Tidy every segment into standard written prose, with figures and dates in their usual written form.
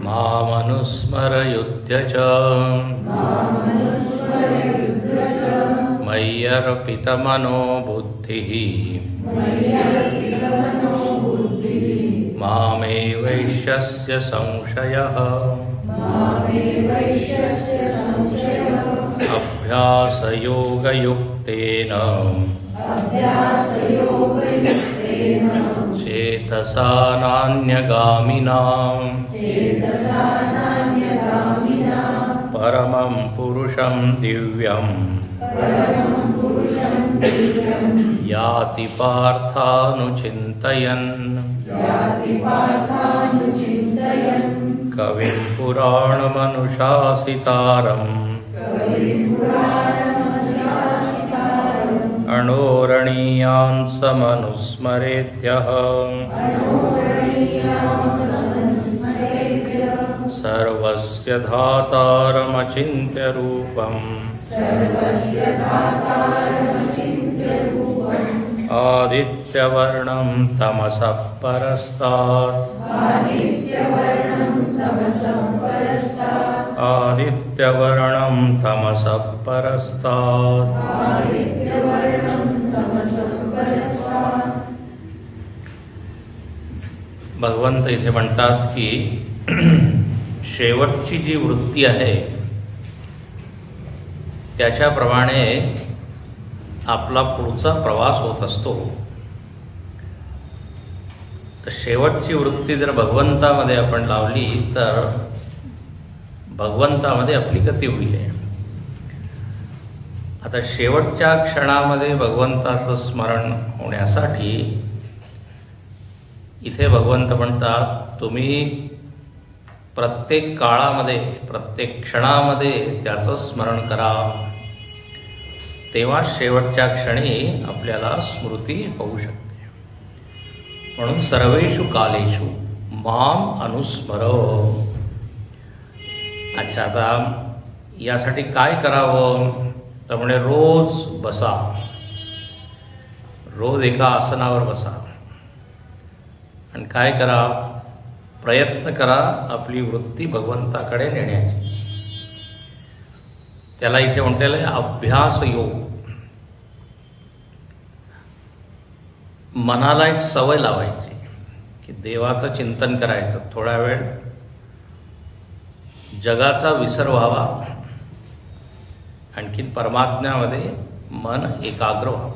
मामनुस्मरयुध्य च मय्यर्पितमनो बुद्धिः मामेवैष्यस्य संशयः अभ्यासयोगयुक्तेन चेतसा नान्यगामिनां परमं पुरुषं दिव्यं याति पार्थानुचिन्तयन् कविं पुराणमनुशासितारम् अणोरणीयान् समनुस्मरेत्यः सर्वस्य धातारमचिन्त्य रूपम् आदित्यवर्णं तमसः परस्तात् आदित्यवर्णं तमसः परस्तात् भगवंत इथे म्हणतात की शेवटची जी वृत्ती आहे त्याच्याप्रमाणे आपला पुढचा प्रवास होत असतो. तर शेवटची वृत्ती जर भगवंतामध्ये आपण लावली तर भगवंतामध्ये आपली गती होईल. आता शेवटच्या क्षणामध्ये भगवंताचं स्मरण होण्यासाठी इथे भगवंत म्हणतात तुम्ही प्रत्येक काळामध्ये प्रत्येक क्षणामध्ये त्याचं स्मरण करा, तेव्हा शेवटच्या क्षणी आपल्याला स्मृती होऊ शकते. म्हणून सर्वेषु कालेषु माम अनुस्मर. अच्छा, आता यासाठी काय करावं तर म्हणे रोज बसा, रोज एका आसनावर बसा आणि काय करा, प्रयत्न करा आपली वृत्ती भगवंताकडे नेण्याची. त्याला इथे म्हटलेलं आहे अभ्यास योग. मनाला एक सवय लावायची की देवाचं चिंतन करायचं, थोडा वेळ जगाचा विसर व्हावा, आणखीन परमात्म्यामध्ये मन एकाग्र व्हावं.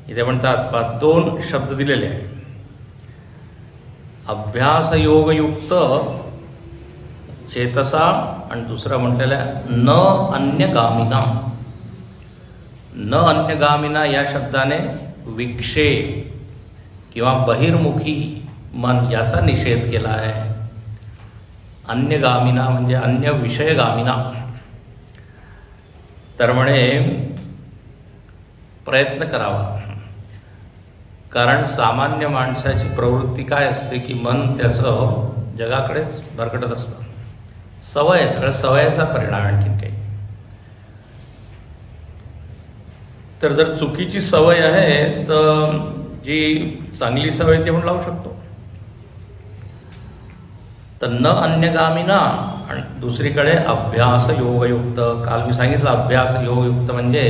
इथे म्हणतात दोन शब्द दिलेले आहेत, अभ्यास योगयुक्त चेतसा आणि दुसरं म्हटलेलं आहे न अन्यगामिना. न अन्यगामिना या शब्दाने विक्षेप किंवा बहिर्मुखी मन याचा निषेध केला आहे. अन्यगामिना म्हणजे अन्य विषयगामिना. तर म्हणे प्रयत्न करावा, कारण सामान्य माणसाची प्रवृत्ती काय असते की मन त्याचं जगाकडेच भरकटत असतं. सवय आहे, सगळं सवयीचा परिणाम आणखीन काही. तर जर चुकीची सवय आहे तर जी चांगली सवय ती आपण लावू शकतो. तर न अन्यगामिना आणि दुसरीकडे अभ्यास योगयुक्त. काल मी सांगितलं अभ्यास योगयुक्त म्हणजे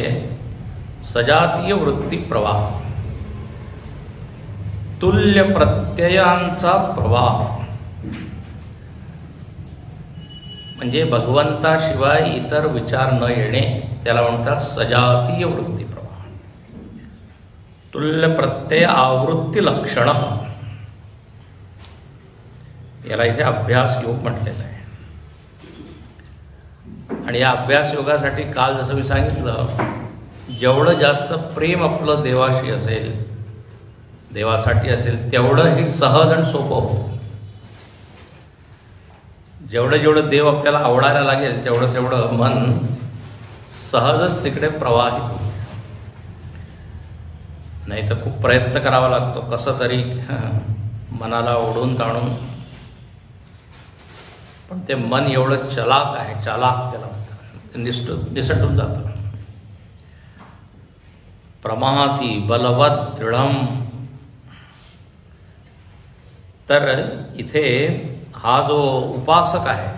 सजातीय वृत्ती प्रवाह, तुल्य प्रत्ययांचा प्रवाह, म्हणजे भगवंताशिवाय इतर विचार न येणे, त्याला म्हणतात सजातीय वृत्ती प्रवाह. तुल्य प्रत्यय आवृत्ती लक्षण, याला इथे अभ्यास योग म्हटलेला आहे. आणि या अभ्यास योगासाठी काल जसं मी सांगितलं, जेवढं जास्त प्रेम आपलं देवाशी असेल, देवासाठी असेल, तेवढं हे सहज आणि सोपं होतं. जेवढं जेवढं देव आपल्याला आवडायला लागेल तेवढं तेवढं मन सहजच तिकडे प्रवाहित होतं. नाही तर खूप प्रयत्न करावा लागतो कसं तरी मनाला ओढून ताणून. पण ते मन एवढं चलाक आहे, चालाक त्याला निसटून जातं. प्रमाथी बलवत दृढम, तर इथे हा जो उपासक आहे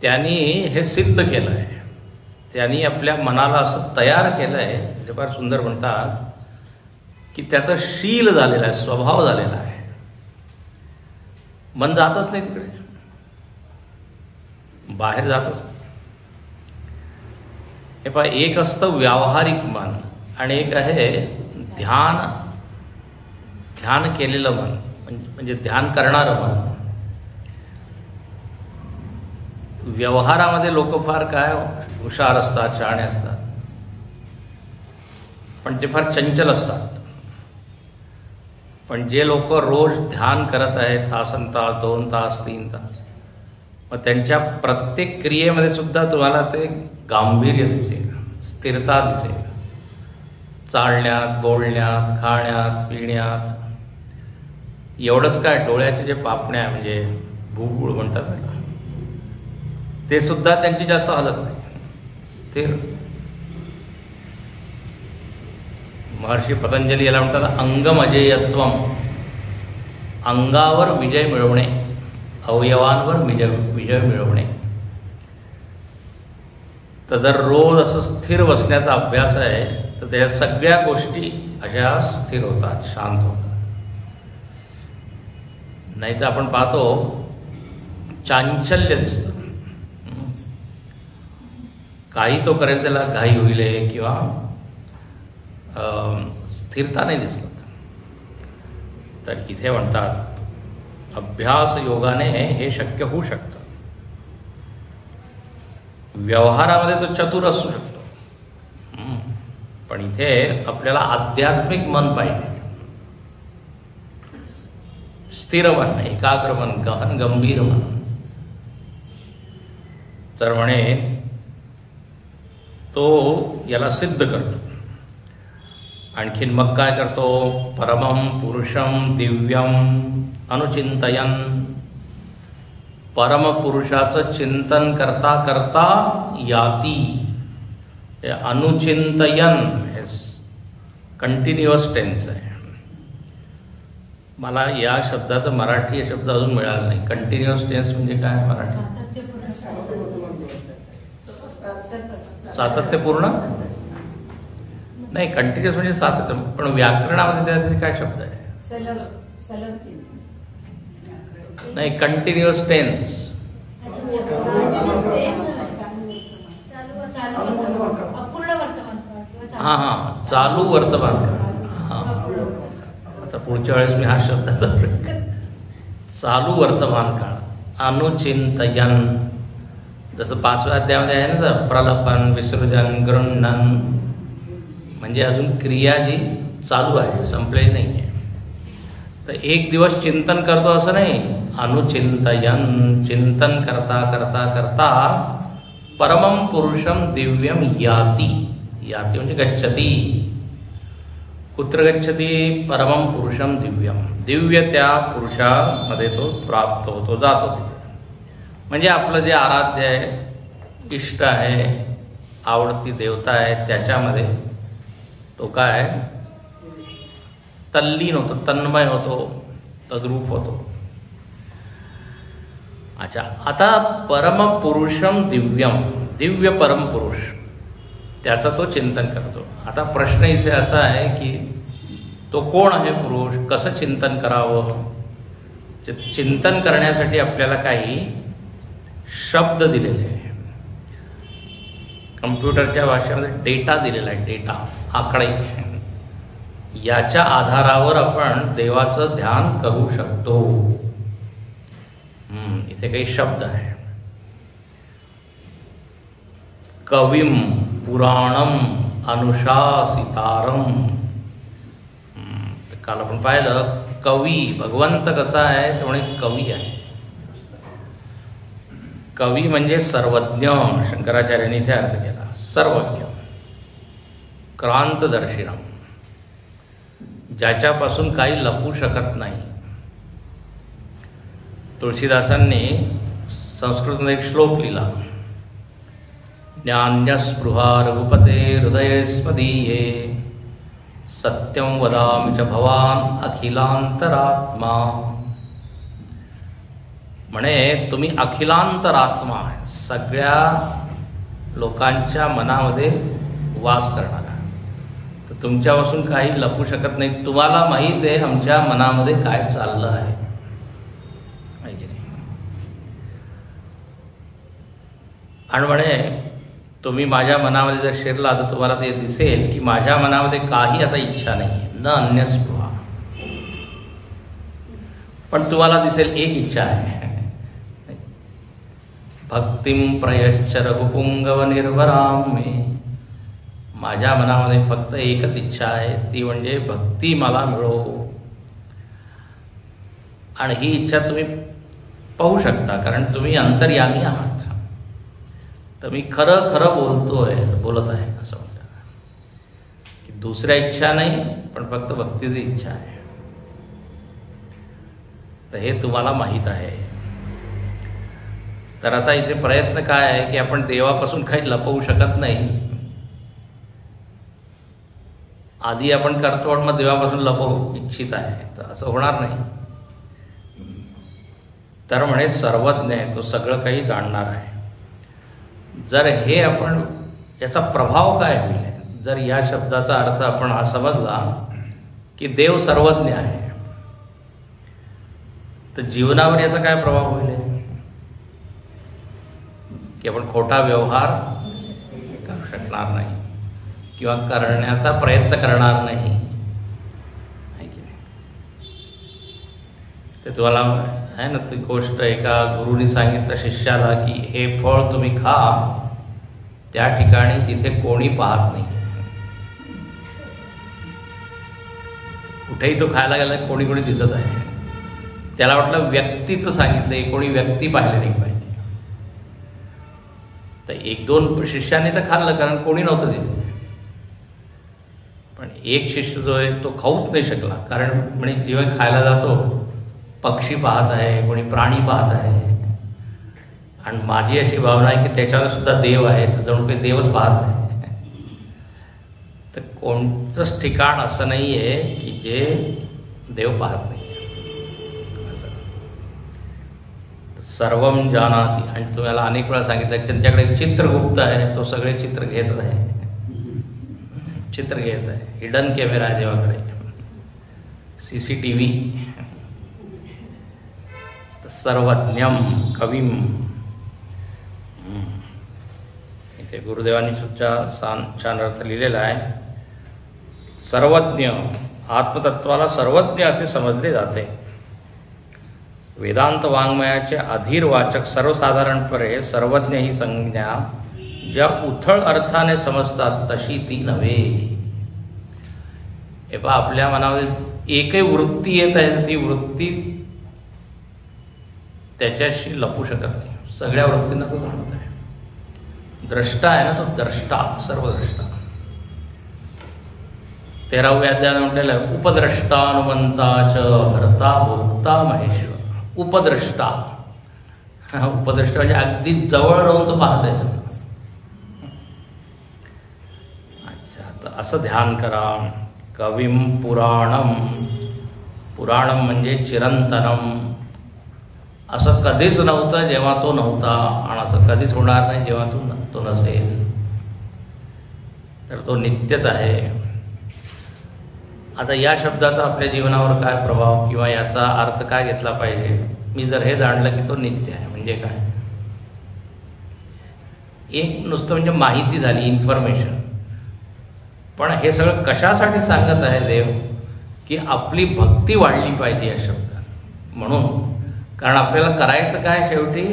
त्यांनी हे सिद्ध केलं आहे, त्यांनी आपल्या मनाला असं तयार केलं आहे, ते फार सुंदर म्हणतात की त्याचं शील झालेलं आहे, स्वभाव झालेला आहे, मन जातच नाही तिकडे, बाहेर जातच नाही. हे पहा, एक असतं व्यावहारिक मन आणि एक आहे ध्यान केलेलं मन, म्हणजे ध्यान करणारं मन. व्यवहारामध्ये लोक फार काय हुशार असतात, शहाणे असतात, पण ते फार चंचल असतात. पण जे लोक रोज ध्यान करत आहेत तासंतास, 2 तास, 3 तास, मग त्यांच्या प्रत्येक क्रियेमध्ये सुद्धा तुम्हाला ते गांभीर्य दिसेल, स्थिरता दिसेल, चालण्यात, बोलण्यात, खाण्यात, पिण्यात. एवढंच काय, डोळ्याचे जे पापण्या म्हणजे भूगुळ म्हणतात त्याला, ते सुद्धा त्यांची जास्त हालत नाही, स्थिर. महर्षी पतंजली याला म्हणतात अंगमजेयत्वम, अंगावर विजय मिळवणे, अवयवांवर विजय मिळवणे. तर जर रोज असं स्थिर बसण्याचा अभ्यास आहे तर त्या सगळ्या गोष्टी अशा स्थिर होतात, शांत होतात. नाही तर आपण पाहतो चांचल्य दिसतं, काही तो करेल त्याला घाई होईल किंवा स्थिरता नाही दिसत. तर इथे म्हणतात अभ्यास योगाने हे शक्य होऊ शकतं. व्यवहारामध्ये तो चतुर असू शकतो, पण इथे आपल्याला आध्यात्मिक मन पाहिजे, स्थिर मन, एकाग्र मन, गहन गंभीर मन. तर म्हणे तो याला सिद्ध करतो. आणखीन मग काय करतो, परमं पुरुषं दिव्यम अनुचिंतयन. परमपुरुषाचं चिंतन करता करता याती. हे अनुचिंतयन हे कंटिन्युअस टेन्स आहे. मला या शब्दाचं मराठी शब्द अजून मिळाला नाही. कंटिन्युअस टेन्स म्हणजे काय मराठी? सातत्यपूर्ण नाही, कंटिन्युअस म्हणजे सातत्य, पण व्याकरणामध्ये त्यासाठी काय शब्द आहे? नाही, कंटिन्युअस टेन्स. हां हां, चालू वर्तमान काळ. हां, आता पुढच्या वेळेस मी हा शब्दाचा चालू वर्तमान काळ. अनुचिंतयन, जसं 5व्या अध्यायामध्ये आहे ना, प्रलपन, विसर्जन, गृह्णन, म्हणजे अजून क्रिया जी चालू आहे, संपलेली नाही आहे. तर एक दिवस चिंतन करतो असं नाही, अनुचिंतयन, चिंतन करता करता करता परमं पुरुषं दिव्यम याती. याती म्हणजे गच्छती. कुत्र गच्छती? परमं पुरुषं दिव्यम. दिव्य त्या पुरुषामध्ये तो प्राप्त होतो, जातो तिथे. म्हणजे आपलं जे आराध्य आहे, इष्ट आहे, आवडती देवता आहे, त्याच्यामध्ये तो काय तल्लीन होतो, तन्मय होतो, तद्रूप होतो. अच्छा, आता परमपुरुषम दिव्यम, दिव्य परमपुरुष, त्याचं तो चिंतन करतो. आता प्रश्न इथे असा आहे की तो कोण आहे पुरुष, कसं चिंतन करावं? चिंतन करण्यासाठी आपल्याला काही शब्द दिलेले आहे. कम्प्युटरच्या भाषेमध्ये डेटा दिलेला आहे, डेटा, आकडे. याच्या आधारावर आपण देवाचं ध्यान करू शकतो. इथे काही शब्द आहे. कविम पुराणम अनुशासितारम. काल आपण पाहिलं कवी, भगवंत कसा आहे तर म्हणे कवी आहे. कवी म्हणजे सर्वज्ञ. शंकराचार्यांनी इथे अर्थ केला, सर्वज्ञ, क्रांतदर्शिनम, ज्याच्यापासून काही लपू शकत नाही. तुळशीदासांनी संस्कृतमध्ये एक श्लोक लिहिला, ज्ञान्यस्पृहा रघुपते हृदये स्मदीये सत्यं वदामि च भवान अखिलांतरात्मा. म्हणे तुम्ही अखिलांतरात्मा आहे, सगळ्या लोकांच्या मनामध्ये वास करणारा. तर तुमच्यापासून काही लपू शकत नाही. तुम्हाला माहीत आहे आमच्या मनामध्ये काय चाललं आहे. आणि म्हणे तुम्ही माझ्या मनामध्ये जर शिरला तर तुम्हाला ते दिसेल की माझ्या मनामध्ये काही आता इच्छा नाही आहे, न अन्यस्पृहा. पण तुम्हाला दिसेल एक इच्छा आहे, भक्तिं प्रयच्छ रघुपुंगव निर्वराम मे. माझ्या मनामध्ये फक्त एकच इच्छा आहे, ती म्हणजे भक्ती मला मिळो. आणि ही इच्छा तुम्ही पाहू शकता, कारण तुम्ही अंतर्यामी आहात. तर मी खरं खरं बोलत आहे असं म्हणतात की दुसऱ्या इच्छा नाही, पण फक्त भक्तीची इच्छा आहे. तर हे तुम्हाला माहीत आहे. तर आता इथे प्रयत्न काय आहे की आपण देवापासून काही लपवू शकत नाही. आधी आपण करतो आणि मग देवापासून लपवू इच्छित आहे, तर असं होणार नाही. तर म्हणे सर्वज्ञ आहे, तो सगळं काही जाणणार आहे. जर हे आपण याचा प्रभाव काय होईल, जर या शब्दाचा अर्थ आपण हा समजला की देव सर्वज्ञ आहे, तर जीवनावर याचा काय प्रभाव होईल की आपण खोटा व्यवहार करू शकणार नाही किंवा करण्याचा प्रयत्न करणार नाही. ते तुम्हाला आहे ना ती गोष्ट, एका गुरुनी सांगितलं शिष्याला की हे फळ तुम्ही खा, त्या ठिकाणी तिथे कोणी पाहत नाही. कुठेही तो खायला गेला कोणी कोणी दिसत आहे. त्याला वाटलं व्यक्तीचं सांगितलंय, कोणी व्यक्ती पाहिले नाही पाहिजे. तर एक दोन शिष्याने तर खाल्लं, कारण कोणी नव्हतं दिसत. पण एक शिष्य जो आहे तो खाऊच नाही शकला, कारण म्हणजे जेव्हा खायला जातो पक्षी पाहत आहे, कोणी प्राणी पाहत आहे. आणि माझी अशी भावना आहे की त्याच्यावर सुद्धा देव आहे, तर जणू काही देवच पाहत आहे. तर कोणतंच ठिकाण असं नाही आहे की जे देव पाहत नाही. सर्वम जानाति. आणि तुम्हाला अनेक वेळा सांगितलं त्यांच्याकडे चित्रगुप्त आहे, तो सगळे चित्र घेत आहे, चित्र घेत आहे. हिडन कॅमेरा आहे देवाकडे, CCTV. सर्वज्ञम कविम. इथे गुरुदेवांनी सुद्धा छान अर्थ लिहिलेला आहे. सर्वज्ञ, आत्मतत्वाला सर्वज्ञ असे समजले जाते. वेदांत वाङ्मयाचे अधीरवाचक सर्वसाधारणपणे सर्वज्ञ ही संज्ञा ज्या उथळ अर्थाने समजतात तशी ती नव्हे. हे पहा, आपल्या मनामध्ये एकही वृत्ती येत आहे, ती वृत्ती त्याच्याशी लपू शकत नाही. सगळ्या वृत्तींना तो जाणत आहे. द्रष्टा आहे ना तो, द्रष्टा, सर्वद्रष्टा. 13व्या अध्यायात म्हटलेलं आहे उपद्रष्टा अनुमंताच भरता भोक्ता महेश्वर. उपद्रष्टा, उपद्रष्टा म्हणजे अगदी जवळ राहून तो पाहत आहे सगळं. अच्छा, तर असं ध्यान करा. कविम पुराणम. पुराणम म्हणजे चिरंतनम. असं कधीच नव्हतं जेव्हा तो नव्हता, आणि असं कधीच होणार नाही जेव्हा तो नसेल. तर तो नित्यच आहे. आता या शब्दाचा आपल्या जीवनावर काय प्रभाव किंवा याचा अर्थ काय घेतला पाहिजे. मी जर हे जाणलं की तो नित्य आहे म्हणजे काय, एक नुसतं म्हणजे माहिती झाली, इन्फॉर्मेशन. पण हे सगळं कशासाठी सांगत आहे देव, की आपली भक्ती वाढली पाहिजे या शब्दात. म्हणून कारण आपल्याला करायचं काय शेवटी,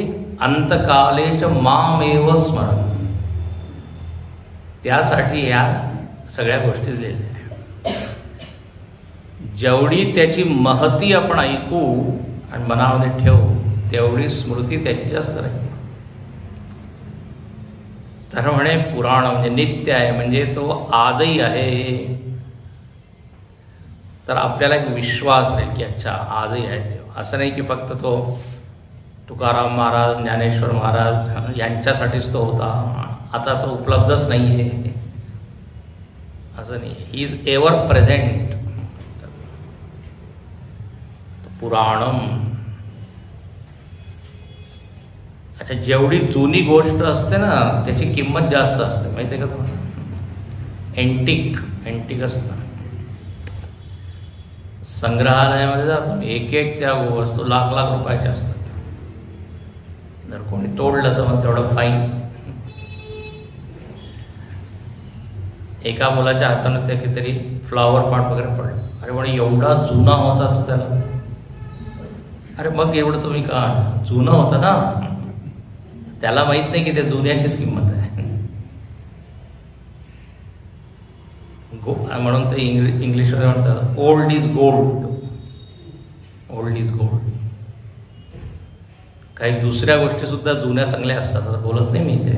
अंतकालेच मामेव स्मरण. त्यासाठी या सगळ्या गोष्टी लिहिल्या. जेवढी त्याची महती आपण ऐकू आणि मनामध्ये ठेवू, तेवढी स्मृती त्याची जास्त राहील. तर म्हणे पुराण म्हणजे नित्य आहे, म्हणजे तो आजही आहे. तर आपल्याला एक विश्वास आहे की अच्छा आजही आहे देव. असं नाही की फक्त तो तुकाराम महाराज, ज्ञानेश्वर महाराज यांच्यासाठीच तो होता, आता तो उपलब्धच नाही आहे असं नाही, ही इज एव्हर प्रेझेंट. पुराणम. अच्छा, जेवढी जुनी गोष्ट असते ना त्याची किंमत जास्त असते, माहिती आहे का तुम्हाला? एंटिक असतं. संग्रहालयामध्ये जातो, एक एक त्या वस्तू लाख लाख रुपयाच्या असतात. जर कोणी तोडलं तर मग तेवढं फाईन. एका मुलाच्या हातानं ते कितीतरी फ्लॉवर पॉट वगैरे पडलं. अरे म्हणे एवढा जुना होता तो त्याला. अरे मग एवढं तुम्ही का जुनं होतं ना, त्याला माहित नाही की ते जुन्याचीच किंमत आहे. म्हणून ते इंग्लिशमध्ये म्हणतात old is gold. Old is gold. काही दुसऱ्या गोष्टी सुद्धा जुन्या चांगल्या असतात, आता बोलत नाही मी इथे.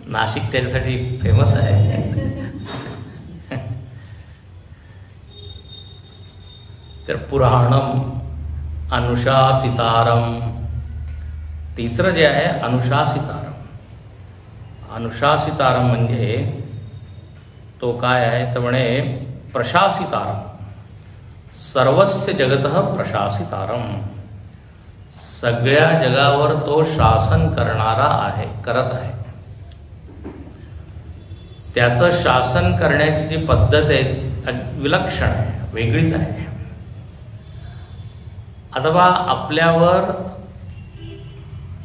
नाशिक त्याच्यासाठी फेमस आहे. तर पुराणम, अनुशासितारम. तिसरं जे आहे अनुशासितारम. अनुशासितारम म्हणजे तो काय आहे तर म्हणे प्रशासितारम. सर्वस्य जगतः प्रशासितारम. सगळ्या जगावर तो शासन करणारा आहे, करत आहे. त्याचं शासन करण्याची जी पद्धत आहे विलक्षण आहे, वेगळीच आहे. अथवा आपल्यावर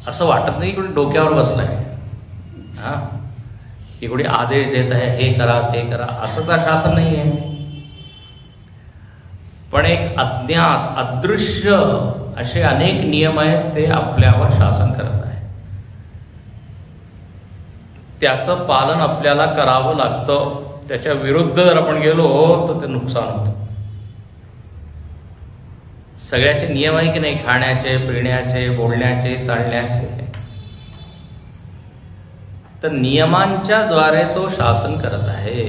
असं वाटत नाही की कोणी डोक्यावर बसलं आहे, हां, की कोणी आदेश देत आहे हे करा ते करा, असं तर शासन नाही आहे. पण एक अज्ञात अदृश्य असे अनेक नियम आहेत, ते आपल्यावर शासन करत आहे. त्याचं पालन आपल्याला करावं लागतं. त्याच्या विरुद्ध जर आपण गेलो तर ते नुकसान होतं. सगळ्याचे नियम आहे की नाही, खाण्याचे, पिण्याचे, बोलण्याचे, चालण्याचे. तर नियमांच्या द्वारे तो शासन करत आहे.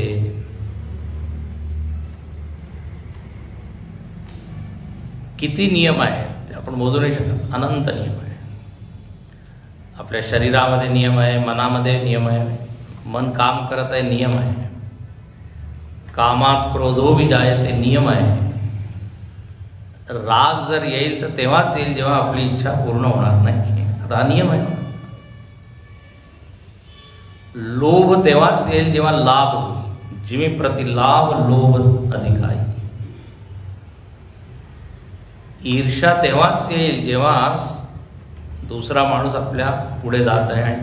किती नियम आहेत ते आपण मोजू नाही शकत, अनंत नियम आहे. आपल्या शरीरामध्ये नियम आहे, मनामध्ये नियम आहे. मन काम करत आहे, नियम आहे. कामात क्रोधो विजायते, नियम आहे. राग जर येईल तर तेव्हाच येईल जेव्हा आपली इच्छा पूर्ण होणार नाही, आता हा नियम आहे. लोभ तेव्हाच येईल जेव्हा लाभ होईल. जिमी प्रति लाभ लोभ अधिकाई. ईर्ष्या तेव्हाच येईल जेव्हा दुसरा माणूस आपल्या पुढे जात आहे आणि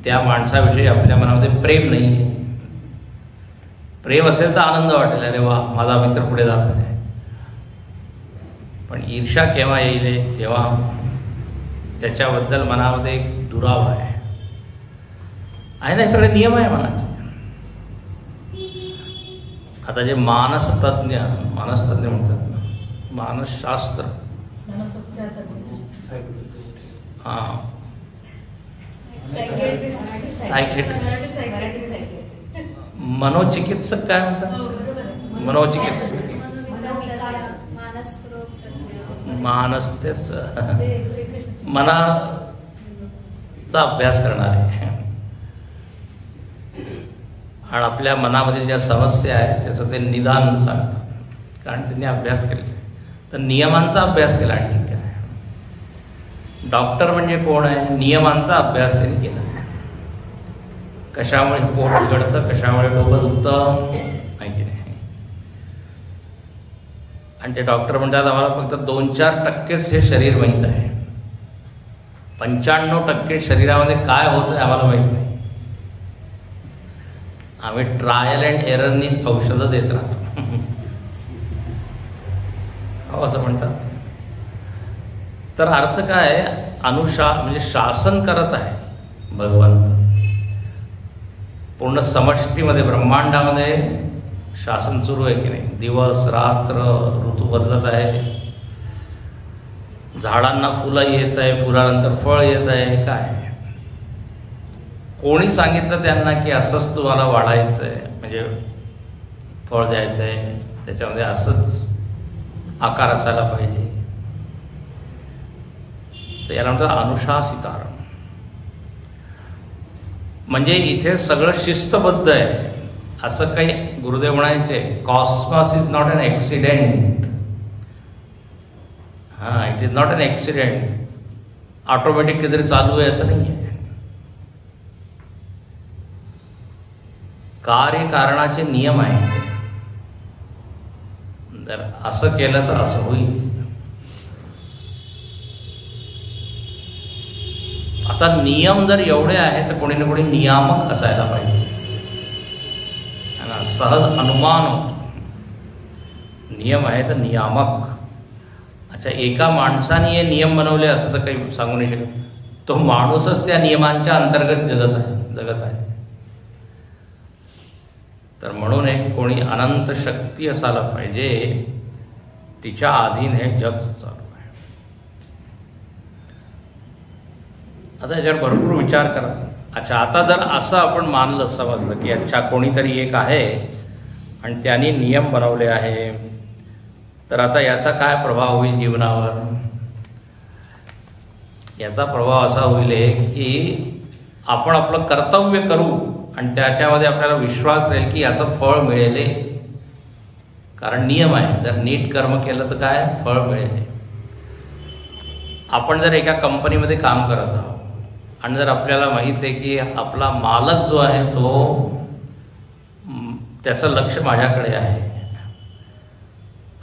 त्या माणसाविषयी आपल्या मनामध्ये प्रेम नाही आहे. प्रेम असेल तर आनंद वाटेल, अरे वा माझा मित्र पुढे जात आहे. पण ईर्ष्या केव्हा येईल, जेव्हा त्याच्याबद्दल मनामध्ये एक दुरावा आहे ना. हे सगळे नियम आहे मनाचे. आता जे मानसतज्ञ म्हणतात ना, मानसशास्त्र, हां, मनोचिकित्सक काय म्हणतात, मनोचिकित्सक, मानस मनाचा अभ्यास करणारे आणि आपल्या मनामध्ये ज्या समस्या आहेत त्याचं ते निदान सांगतात, कारण त्यांनी अभ्यास केले. तर नियमांचा अभ्यास केला. आणखी काय, डॉक्टर म्हणजे कोण आहे, नियमांचा अभ्यास त्यांनी केला. कशामुळे पोट बिघडतं, कशामुळे डोकं दुखतं, नाही की नाही. आणि ते डॉक्टर म्हणतात आम्हाला फक्त 2-4% हे शरीर माहीत आहे, 95% शरीरामध्ये काय होतं आम्हाला माहीत नाही. आम्ही ट्रायल अँड एररनी औषधं देत राहतो, हो असं म्हणतात. तर अर्थ काय, म्हणजे शासन करत आहे भगवंत. पूर्ण समष्टीमध्ये, ब्रह्मांडामध्ये शासन सुरू आहे की नाही. दिवस रात्र, ऋतू बदलत आहे, झाडांना फुलं येत आहे, फुलानंतर फळ येत आहे. काय कोणी सांगितलं त्यांना की असंच तुम्हाला वाढायचं आहे, म्हणजे फळ द्यायचं आहे, त्याच्यामध्ये असंच आकार असायला पाहिजे. तर याला म्हणतात अनुशासितारम. म्हणजे इथे सगळं शिस्तबद्ध आहे. असं काही गुरुदेव म्हणायचे, cosmos is not an accident. हां, it is not an accident. Automatic काहीतरी चालू आहे असं नाही आहे. कार्यकारणाचे नियम आहे. जर असं केलं तर असं होईल. आता नियम जर एवढे आहे तर कोणी ना कोणी नियामक असायला पाहिजे. सहज अनुमान होतो. नियम आहे तर नियामक. अच्छा, एका माणसाने हे नियम बनवले असं तर काही सांगू नाही शकत. तो माणूसच त्या नियमांच्या अंतर्गत जगत आहे. तर म्हणून एक कोणी अनंत शक्ती असायला पाहिजे, तिच्या अधीन हे जग चालू आहे. आता याच्यावर भरपूर विचार करा. अच्छा, आता जर असं आपण मानलं, समजलं की अच्छा कोणीतरी एक आहे आणि त्यांनी नियम बनवले आहे, तर आता याचा काय प्रभाव होईल जीवनावर? याचा प्रभाव असा होईल की आपण आपलं कर्तव्य करू आणि त्याच्यामध्ये आपल्याला विश्वास राहील की याचं फळ मिळेल. कारण नियम आहे, जर नीट कर्म केलं तर काय फळ मिळेल. आपण जर एका कंपनीमध्ये काम करत आहोत आणि जर आपल्याला माहीत आहे की आपला मालक जो आहे तो त्याचं लक्ष माझ्याकडे आहे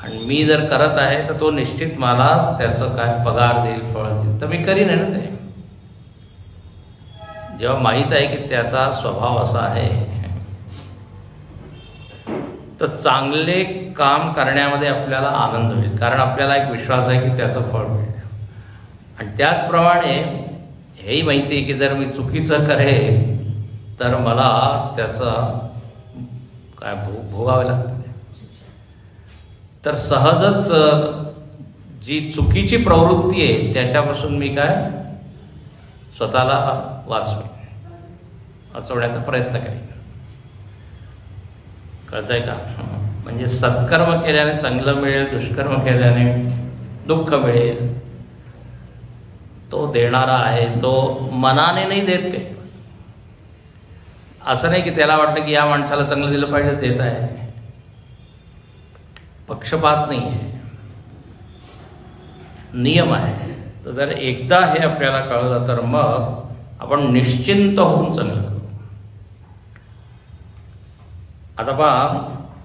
आणि मी जर करत आहे तर तो निश्चित मला त्याचं काय पगार देईल, फळ देईल, तर मी करीन आहे ना ते. जेव्हा माहीत आहे की त्याचा स्वभाव असा आहे, तर चांगले काम करण्यामध्ये आपल्याला आनंद होईल. कारण आपल्याला एक विश्वास आहे की त्याचं फळ मिळेल. आणि त्याचप्रमाणे हेही माहिती आहे की जर मी चुकीचं करेन तर मला त्याचं काय भोगावं लागतं. तर सहजच जी चुकीची प्रवृत्ती आहे त्याच्यापासून मी काय स्वतःला वाचवण्याचा प्रयत्न करेन. कळतंय का? म्हणजे सत्कर्म केल्याने चांगलं मिळेल, दुष्कर्म केल्याने दुःख मिळेल. तो देणारा आहे, तो मनाने नाही देत काही. असं नाही की त्याला वाटतं की या माणसाला चांगलं दिलं पाहिजे देत आहे. पक्षपात नाही आहे, नियम आहे. तर जर एकदा हे आपल्याला कळलं तर मग आपण निश्चिंत होऊन चांगलं करू. आता पहा,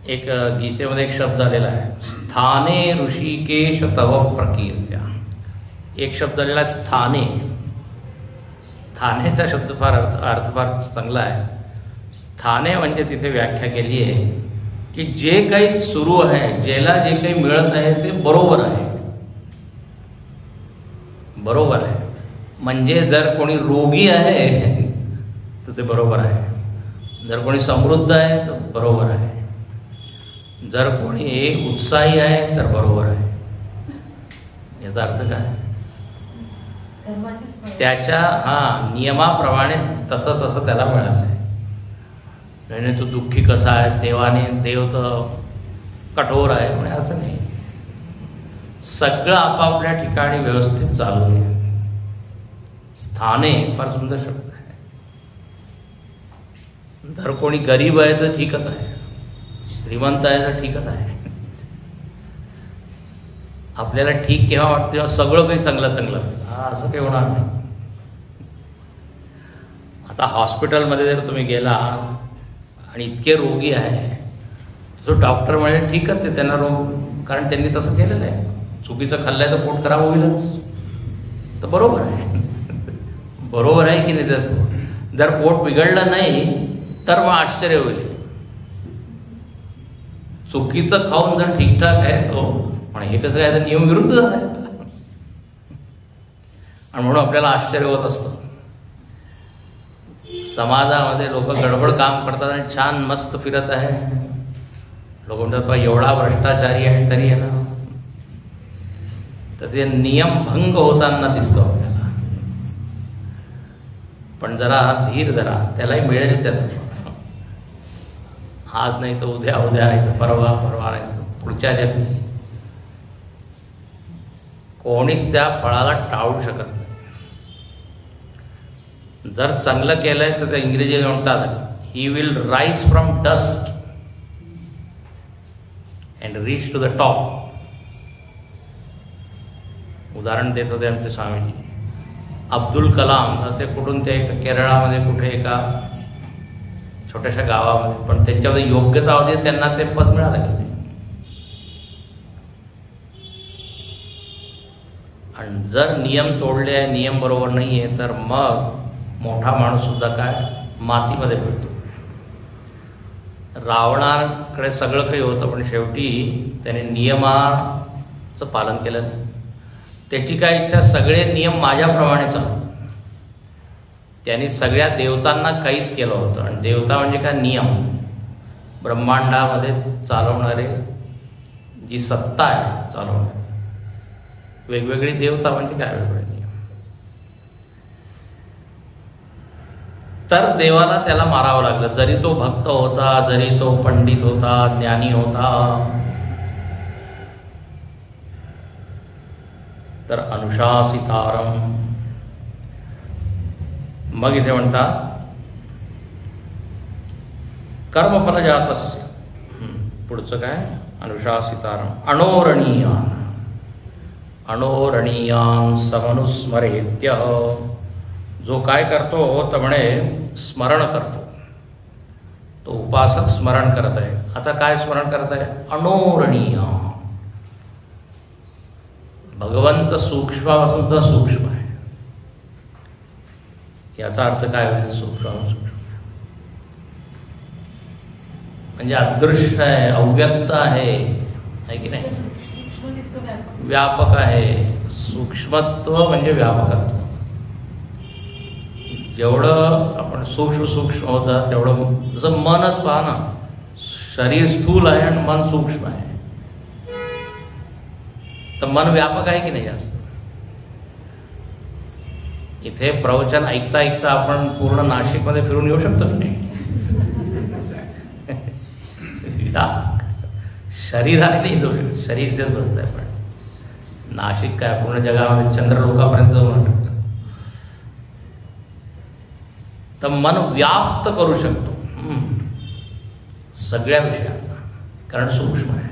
एक गीतेमध्ये एक शब्द आलेला आहे, स्थाने ऋषिकेश तव प्रकीर्त्या. एक शब्द आलेला आहे स्थाने. स्थानेचा शब्द फार अर्थ फार चांगला आहे. स्थाने म्हणजे तिथे व्याख्या केली आहे की जे काही सुरू आहे, ज्याला जे काही मिळत आहे ते बरोबर आहे. बरोबर आहे म्हणजे जर कोणी रोगी आहे तर ते बरोबर आहे, जर कोणी समृद्ध आहे तर बरोबर आहे, जर कोणी उत्साही आहे तर बरोबर आहे. याचा अर्थ काय? त्याच्या नियमाप्रमाणे तसं त्याला मिळालं आहे. नाही तो दुःखी कसा आहे, देव तर कठोर आहे म्हणजे असं नाही. सगळं आपापल्या ठिकाणी व्यवस्थित चालू आहे. स्थाने फार सुंदर शब्द आहे. जर कोणी गरीब आहे तर ठीकच आहे, श्रीमंत आहे तर ठीकच आहे. आपल्याला ठीक केव्हा वाटतं तेव्हा सगळं काही चांगलं असं काही होणार नाही. आता हॉस्पिटलमध्ये जर तुम्ही गेला आणि इतके रोगी आहे, जो डॉक्टर म्हणजे ठीकच आहे त्यांना रोग, कारण त्यांनी तसं केलेलं आहे. चुकीचं खाल्लंय तर पोट खराब होईलच, तर बरोबर आहे. बरोबर आहे की नाही? जर पोट बिघडलं नाही तर मग आश्चर्य होईल. चुकीचं खाऊन जर ठीकठाक आहे तो, पण हे कसं काय तर नियम विरुद्ध झालं आहे. आणि म्हणून आपल्याला आश्चर्य होत असतं. समाजामध्ये लोक गडबड काम करतात आणि छान मस्त फिरत आहे. लोक म्हणतात बा एवढा भ्रष्टाचारी आहे तरी आहे ना, तर ते नियम भंग होताना दिसतो आपल्याला. पण जरा धीर धरा, त्यालाही मिळेल त्याचं. आज नाही तर उद्या नाही तर परवा नाही तर पुढच्या जन्मी. कोणीच त्या फळाला टाळू शकत नाही. जर चांगलं केलंय तर ते इंग्रजी म्हणतात he will rise from dust and reach to the top. उदाहरण देत होते आमचे स्वामीजी. अब्दुल कलाम ते कुठून ते केरळामध्ये कुठे एका छोट्याशा गावामध्ये, पण त्यांच्यामध्ये योग्यता होती, त्यांना ते पद मिळालं की नाही. आणि जर नियम तोडले आहे, नियम बरोबर नाही आहे, तर मग मोठा माणूस सुद्धा काय मातीमध्ये पडतो. रावणाकडे सगळं काही होतं, पण शेवटी त्याने नियमाचं पालन केलं नाही. त्याची काय इच्छा, सगळे नियम माझ्याप्रमाणे चालू. त्यांनी सगळ्या देवतांना कैद केलं होतं. आणि देवता म्हणजे काय, नियम. ब्रह्मांडामध्ये चालवणारे जी सत्ता आहे चालवणारे, वेगवेगळी देवता म्हणजे काय, वेगवेगळे नियम. तर देवाला त्याला मारावं लागलं, जरी तो भक्त होता, जरी तो पंडित होता, ज्ञानी होता. तर अनुशासितारम. मग इथे म्हणतात कर्मफलजातस्य. पुढचं काय, अनुशासितारम. अणोरणीयान. अणोरणीयान समनुस्मरेत्य. जो काय करतो तर म्हणे स्मरण करतो. तो उपासक स्मरण करत आहे. आता काय स्मरण करत आहे, अणोरणीय. भगवंत सूक्ष्मापासून तर सूक्ष्म आहे. याचा अर्थ काय होईल, सूक्ष्म म्हणजे अदृश्य आहे, अव्यक्त आहे की नाही, व्यापक आहे. सूक्ष्मत्व म्हणजे व्यापकत्व. जेवढं आपण सूक्ष्म होतं तेवढं, जसं मनच पहा ना, शरीर स्थूल आहे आणि मन सूक्ष्म आहे, तर मन व्यापक आहे की नाही जास्त. इथे प्रवचन ऐकता ऐकता आपण पूर्ण नाशिकमध्ये फिरून येऊ शकतो की नाही. शरीराने नाही जाऊ शकतो, शरीर इथेच बसत आहे. पण नाशिक काय पूर्ण जगामध्ये चंद्रलोकापर्यंत जाऊ शकतो. तर मन व्याप्त करू शकतो सगळ्या विषयांना, कारण सूक्ष्म आहे.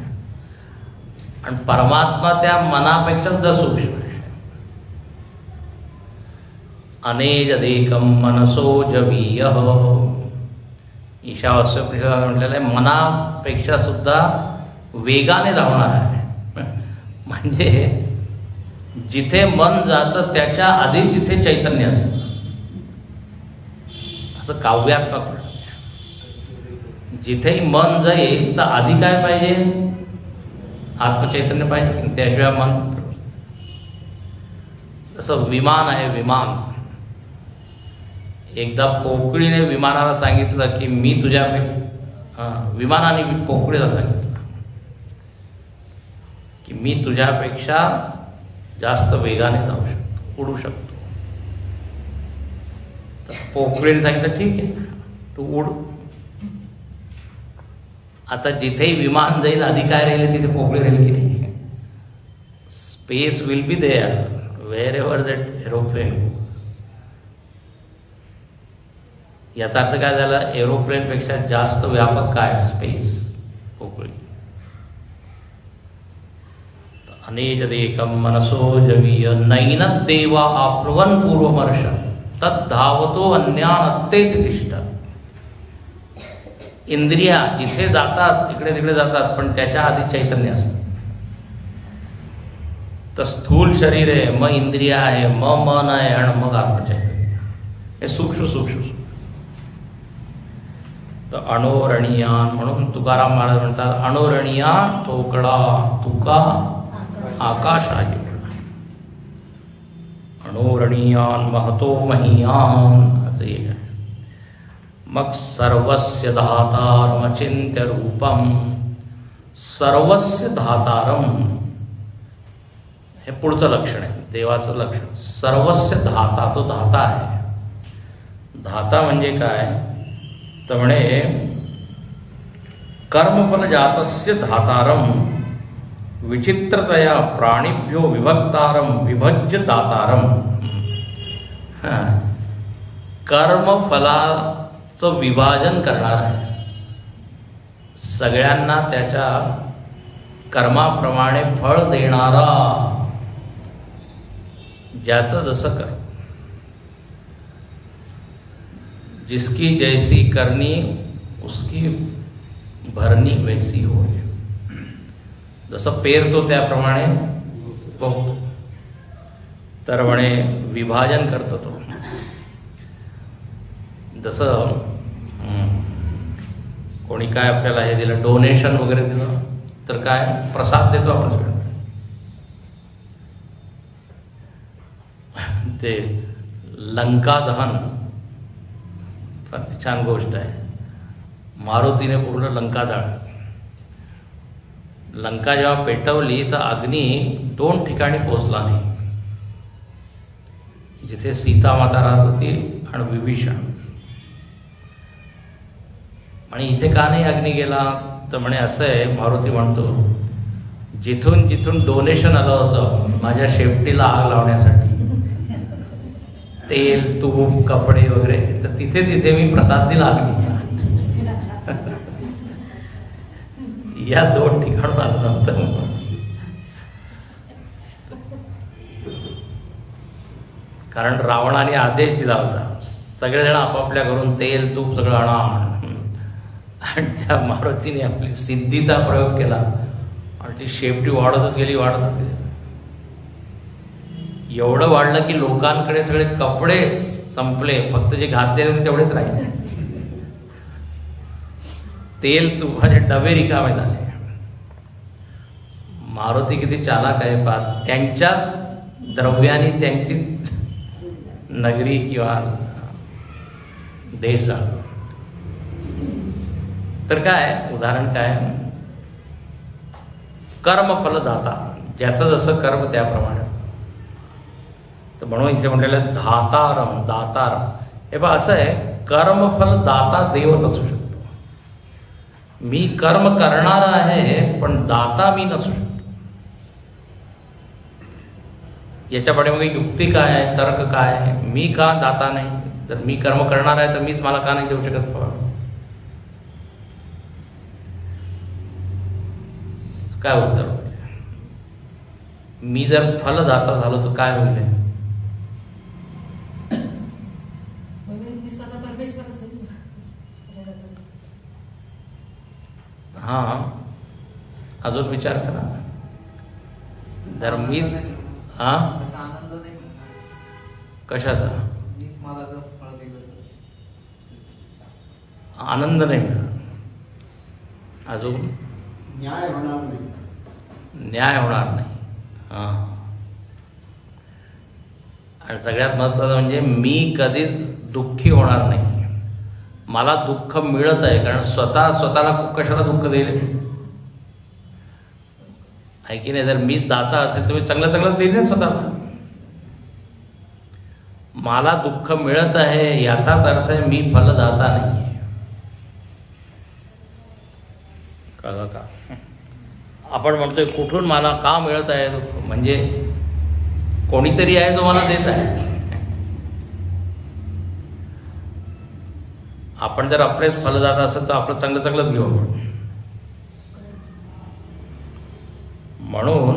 आणि परमात्मा त्या मनापेक्षा सुद्धा सूक्ष्म आहे. अनेजदेकम मनसो जवीय. ईशावास्य म्हटलेलं आहे, मनापेक्षा सुद्धा वेगाने धावणार आहे. म्हणजे जिथे मन जातं त्याच्या आधी तिथे चैतन्य असतं, असं काव्यात्मक. जिथेही मन जाईल तर आधी काय पाहिजे, आत्मचैतन्य पाहिजे, त्याशिवाय मन. जसं विमान आहे, विमान. एकदा पोकळीने विमानाला सांगितलं की मी तुझ्या, विमानाने पोकळीला सांगितलं की मी तुझ्यापेक्षा जास्त वेगाने जाऊ शकतो, उडू शकतो. तर पोकळीने सांगितलं ठीक आहे तू उड. आता जिथेही विमान जाईल आधी काय राहील, तिथे पोकळी राहील की नाही. Space will be there wherever that aeroplane. याचा अर्थ काय झाला, एरोप्लेनपेक्षा जास्त व्यापक काय, स्पेस, पोकळी. अनेजदेकम मनसो जवीय नैन देवा आप्नुवन पूर्वमर्श तद्धावतो अन्यानत्ते तिष्ठ. इंद्रिया जिथे जातात इकडे तिकडे जातात, पण त्याच्या आधी चैतन्य असतं. तर स्थूल शरीर आहे, मग इंद्रिया आहे, मग मन आहे, आणि मग आत्मचैतन्य. हे सूक्ष्म. तर अणोरणीयान म्हणून तुकाराम महाराज म्हणतात, अणोरणीयान तोकडा तुका आकाश आहे. अणोरणीयान महतो महीयान असे. मग सर्वस्य धातारमचिंत्य रूपम. सर्वस्य धातारम हे पुढचं लक्षण आहे, देवाचं लक्षण. सर्वस्य धाता, तो धाता आहे. धाता म्हणजे काय तर म्हणे कर्मफल जातस्य धातारम विचित्रतया प्राणिभ्यो विभक्तारम विभज्य दातारम. कर्मफलाचं विभाजन करणार आहे, सगळ्यांना त्याच्या कर्माप्रमाणे फळ देणारा, ज्याचं जसं कर, जिसकी जैसी करनी उसकी भरणी वैसी होय. जसं पेरतो त्याप्रमाणे बघतो. तर म्हणे विभाजन करतो तो. जसं कोणी काय आपल्याला हे दिलं, डोनेशन वगैरे दिलं, तर काय प्रसाद देतो आपण सगळं. ते लंका दहन फार छान गोष्ट आहे. मारुतीने पूर्ण लंका जाळली. लंका जेव्हा पेटवली तर अग्नी 2 ठिकाणी पोचला नाही, जिथे सीता माता राहत होती आणि विभीषण. आणि इथे का नाही अग्नी गेला, तर म्हणे असं आहे, मारुती म्हणतो जिथून जिथून डोनेशन आलं होतं माझ्या शेपटीला आग लावण्यासाठी, तेल तूप कपडे वगैरे, तर तिथे तिथे मी प्रसाद दिला अग्नीचा. या 2 ठिकाणून आल्यानंतर कारण रावणाने आदेश दिला होता सगळेजण आपापल्या घरून तेल तूप सगळं आणा, आणि त्या मारुतीने आपली सिद्धीचा प्रयोग केला आणि ती शेपटी वाढतच गेली. एवढं वाढलं की लोकांकडे सगळे कपडे संपले, फक्त जे घातलेले होते तेवढेच राहिले. तेल तुपाचे डबे रिकामे झाले. मारुती किती चालाक आहे पा, त्यांच्याच द्रव्याने त्यांची नगरी किंवा देश जाणतो. तर काय उदाहरण काय, कर्मफलदाता, ज्याचं जसं कर्म त्याप्रमाणे. तर म्हणून इथे म्हटलेलं धातारम, दातारम. हे बा असं आहे, कर्मफलदाता देवच असू शकतो. मी कर्म करणारा आहे पण दाता मी नसू शकतो. याच्या पाठीमागे युक्ती काय आहे, तर्क काय आहे, मी का दाता नाही, तर मी कर्म करणार आहे तर मीच मला का नाही देऊ शकत फळ. काय उत्तर होईल, मी जर फलदाता झालो तर काय होईल. हां, अजून विचार करा. जर मी आनंद नाही, कशाचा मला जर फळ दिलं आनंद नाही मिळणार. अजून न्याय होणार नाही. न्याय होणार नाही. हां, आणि सगळ्यात महत्त्वाचं म्हणजे मी कधीच दुःखी होणार नाही. मला दुःख मिळत आहे, कारण स्वतःला कशाला दुःख देईल आहे की नाही. जर मीच दाता असेल तर मी चांगलंच देईल ना स्वतःला. मला दुःख मिळत आहे याचाच अर्थ आहे मी फलदाता नाही आहे. कळलं का? आपण म्हणतोय कुठून मला का मिळत आहे, म्हणजे कोणीतरी आहे तो मला देत आहे. आपण जर आपलेच फलदाता असेल तर आपलं चांगलंच घेऊ आपण. म्हणून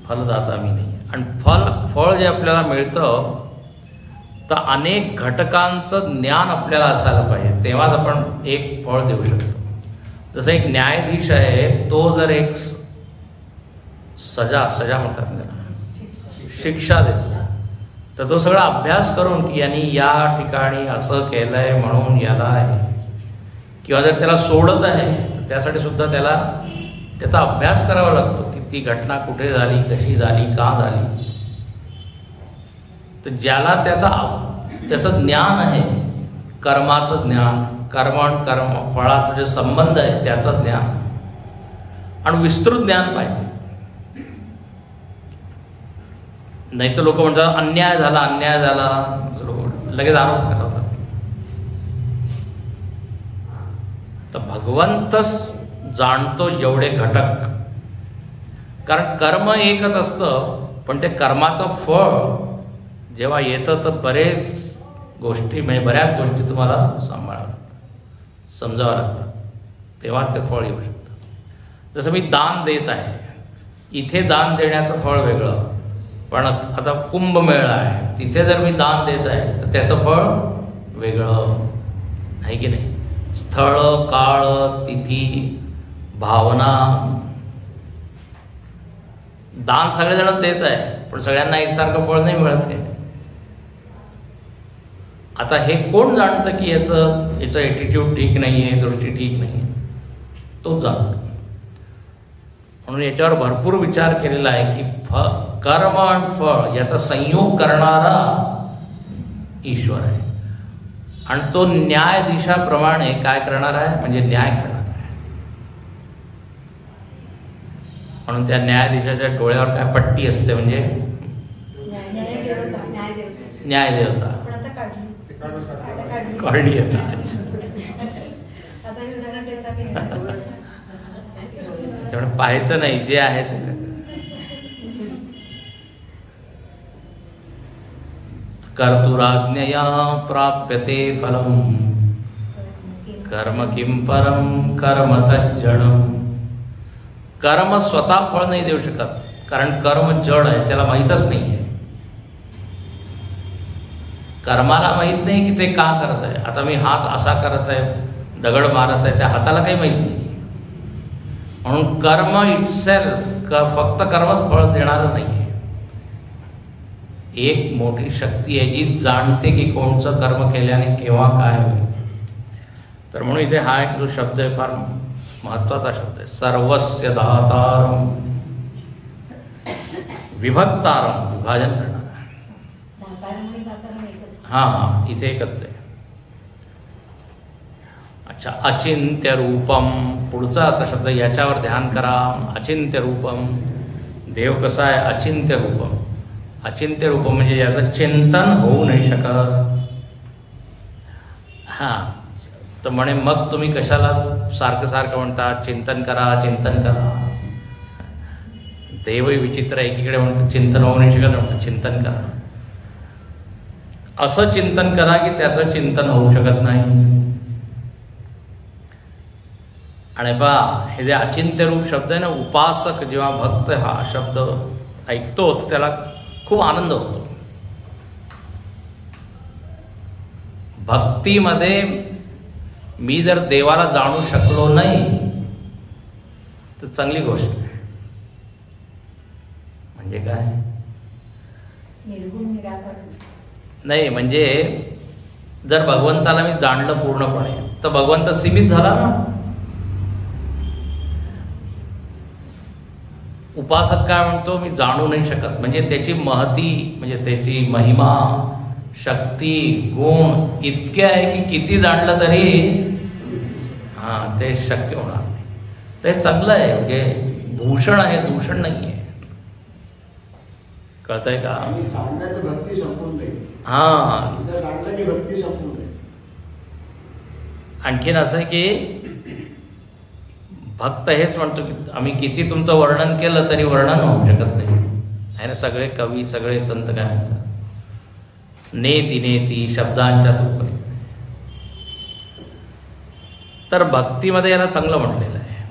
फलदाता मी नाही. आणि फळ जे आपल्याला मिळतं तर अनेक घटकांचं ज्ञान आपल्याला असायला पाहिजे, तेव्हाच आपण एक फळ देऊ शकतो. जसं एक न्यायाधीश आहे, तो जर एक सजा म्हणतात त्याला, शिक्षा देतो, तर तो सगळा अभ्यास करून की यांनी या ठिकाणी असं केलंय म्हणून याला आहे, किंवा जर त्याला सोडत आहे तर त्यासाठी सुद्धा त्याला त्याचा अभ्यास करावा लागतो की ती घटना कुठे झाली, कशी झाली, का झाली. तर ज्याला त्याचं ज्ञान आहे, कर्माचं ज्ञान, कर्म फळाचं जे संबंध आहे त्याचं ज्ञान, आणि विस्तृत ज्ञान पाहिजे. नाही तर लोक म्हणतात अन्याय झाला लगेच आरोप करतात. तर भगवंतच जाणतो एवढे घटक, कारण कर्म एकच असतं, पण ते कर्माचं फळ जेव्हा येतं तर बऱ्याच गोष्टी तुम्हाला सांभाळावं लागतात. समजावं लागतं, तेव्हाच ते फळ येऊ शकतं. जसं मी दान देत आहे, इथे दान देण्याचं फळ वेगळं, पण आता कुंभमेळा आहे, तिथे जर मी दान देत आहे तर त्याचं फळ वेगळं आहे की नाही. स्थळ, काळ, तिथी, भावना, दान सगळेजण देत आहे पण सगळ्यांना एकसारखं फळ नाही मिळत आहे. आता हे कोण जाणतं की याचं ॲटिट्यूड ठीक नाही आहे, दृष्टी ठीक नाही आहे, तोच जाणतो. म्हणून याच्यावर भरपूर विचार केलेला आहे की कर्म आणि फळ याचा संयोग करणारा ईश्वर आहे आणि तो न्यायाधीशाप्रमाणे काय करणार आहे, म्हणजे न्याय करणार आहे. म्हणून त्या न्यायाधीशाच्या डोळ्यावर काय पट्टी असते, म्हणजे न्यायदेवता काढली येतात. त्यामुळे पाहायचं नाही, जे आहे ते. कर्तुराज्ञया प्राप्यते फलम कर्म किं परम कर्म तज्जडम. कर्म स्वतः फळ नाही देऊ शकत, कारण कर्म जड आहे, त्याला माहीतच नाही आहे. कर्माला माहीत नाही की ते का करत आहे. आता मी हात असा करत आहे, दगड मारत आहे, त्या हाताला काही माहीत नाही. म्हणून कर्म इटसेल्फ फक्त कर्मच फळ देणारं नाही आहे. एक मोठी शक्ती आहे जी जाणते की कोणचं कर्म केल्याने केव्हा काय होईल. तर म्हणून इथे हा एक जो शब्द आहे फार महत्त्वाचा शब्द आहे. सर्वस्य दातारम, विभक्तारम, विभाजन करणार. हां, इथे एकच आहे. अच्छा, अचिंत्य रूपम, पुढचा आता शब्द याच्यावर ध्यान करा. अचिंत्य रूपम, देव कसा आहे, अचिंत्य रूपम. अचिंत्य रूपम म्हणजे याचं चिंतन होऊ नाही शकत. हां, तर म्हणे मग तुम्ही कशाला सारखं सारखं म्हणता चिंतन करा, चिंतन करा. देवही विचित्र आहे, एकीकडे म्हणतं चिंतन होऊ नाही शकत, म्हणतं चिंतन करा. असं चिंतन करा की त्याचं चिंतन होऊ शकत नाही. आणि पहा, हे जे अचिंत्य रूप शब्द आहे ना, उपासक जेव्हा भक्त हा शब्द ऐकतो त्याला खूप आनंद होतो. भक्तीमध्ये मी जर देवाला जाणू शकलो नाही तर चांगली गोष्ट आहे. म्हणजे काय, निर्गुण निराकार नाही, म्हणजे जर भगवंताला मी जाणलं पूर्णपणे तर भगवंत सीमित झाला ना. उपासक काय म्हणतो, मी जाणू नाही शकत, म्हणजे त्याची महती, म्हणजे त्याची महिमा, शक्ती, गुण इतके आहे की किती जाणलं तरी ते शक्य होणार नाही. ते चांगलं आहे, म्हणजे भूषण आहे, दूषण नाही आहे. कळतंय का? भक्ती संपून जाईल. भक्ती संपून जाईल. आणखीन असं आहे की भक्त हेच म्हणतो की आम्ही किती तुमचं वर्णन केलं तरी वर्णन होऊ शकत नाही आहे ना. सगळे कवी, सगळे संत काय म्हणतात, नेती नेती शब्दांच्या तुकडे. तर भक्तीमध्ये याला चांगलं म्हटलेलं आहे,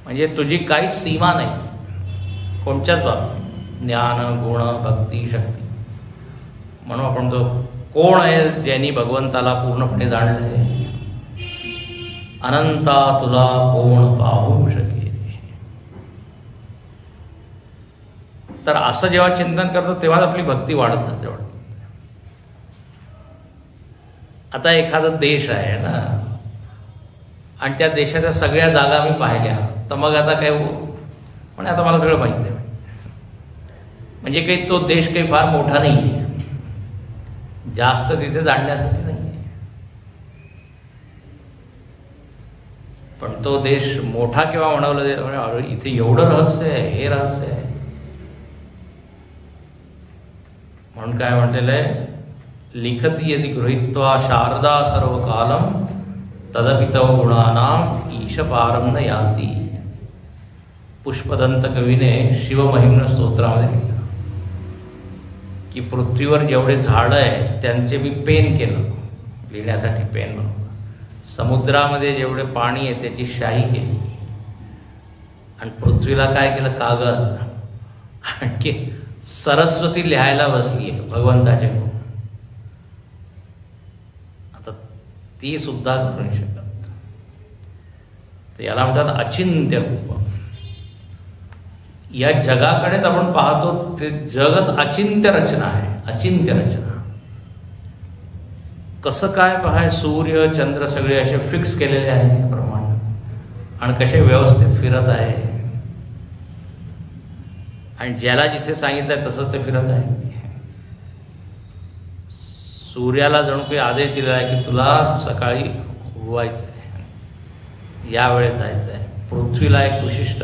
म्हणजे तुझी काही सीमा नाही कोणत्याच बाबतीत. ज्ञान, गुण, भक्ती, शक्ती. म्हणून आपण तो कोण आहे ज्यांनी भगवंताला पूर्णपणे जाणलंय. अनंता तुला कोण पाहू शकेल. तर असं जेव्हा चिंतन करतो तेव्हाच आपली भक्ती वाढत जाते. आता एखादा देश आहे ना आणि त्या देशाच्या सगळ्या जागा मी पाहिल्या, तर मग आता काय पण आता मला सगळं माहिती आहे. म्हणजे काही तो देश काही फार मोठा नाही आहे, जास्त तिथे जाणण्यासाठी नाही आहे. पण तो देश मोठा केव्हा म्हणावलं, इथे एवढं रहस्य आहे, हे रहस्य आहे. म्हणून काय म्हटलेलं आहे, लिखती यदि गृहीत्वा शारदा सर्व कालम तदपि तव गुणानाम ईश पारम न याती. पुष्पदंत कवीने शिवमहिम्न स्तोत्रामध्ये लिहिलं की पृथ्वीवर जेवढे झाडं आहेत त्यांचे मी पेन केलं, लिहिण्यासाठी पेन बनवलं. समुद्रामध्ये जेवढे पाणी आहे त्याची शाई केली आणि पृथ्वीला काय केलं, कागद. आणखी सरस्वती लिहायला बसली आहे भगवंताचे गुण. आता ती सुद्धा करू नाही शकत. तर याला म्हणतात अचिंत्य रूप. या जगाकडेच आपण पाहतो ते जगच अचिंत्य रचना आहे, अचिंत्य रचना. कसं काय पहाय, सूर्य चंद्र सगळे असे फिक्स केलेले आहे प्रमाण आणि कसे व्यवस्थित फिरत आहे आणि ज्याला जिथे सांगितलंय तसंच ते फिरत आहे. सूर्याला जणू काही आदेश दिला आहे की तुला सकाळी उगवायचं आहे, या वेळेत जायचं आहे. पृथ्वीला एक विशिष्ट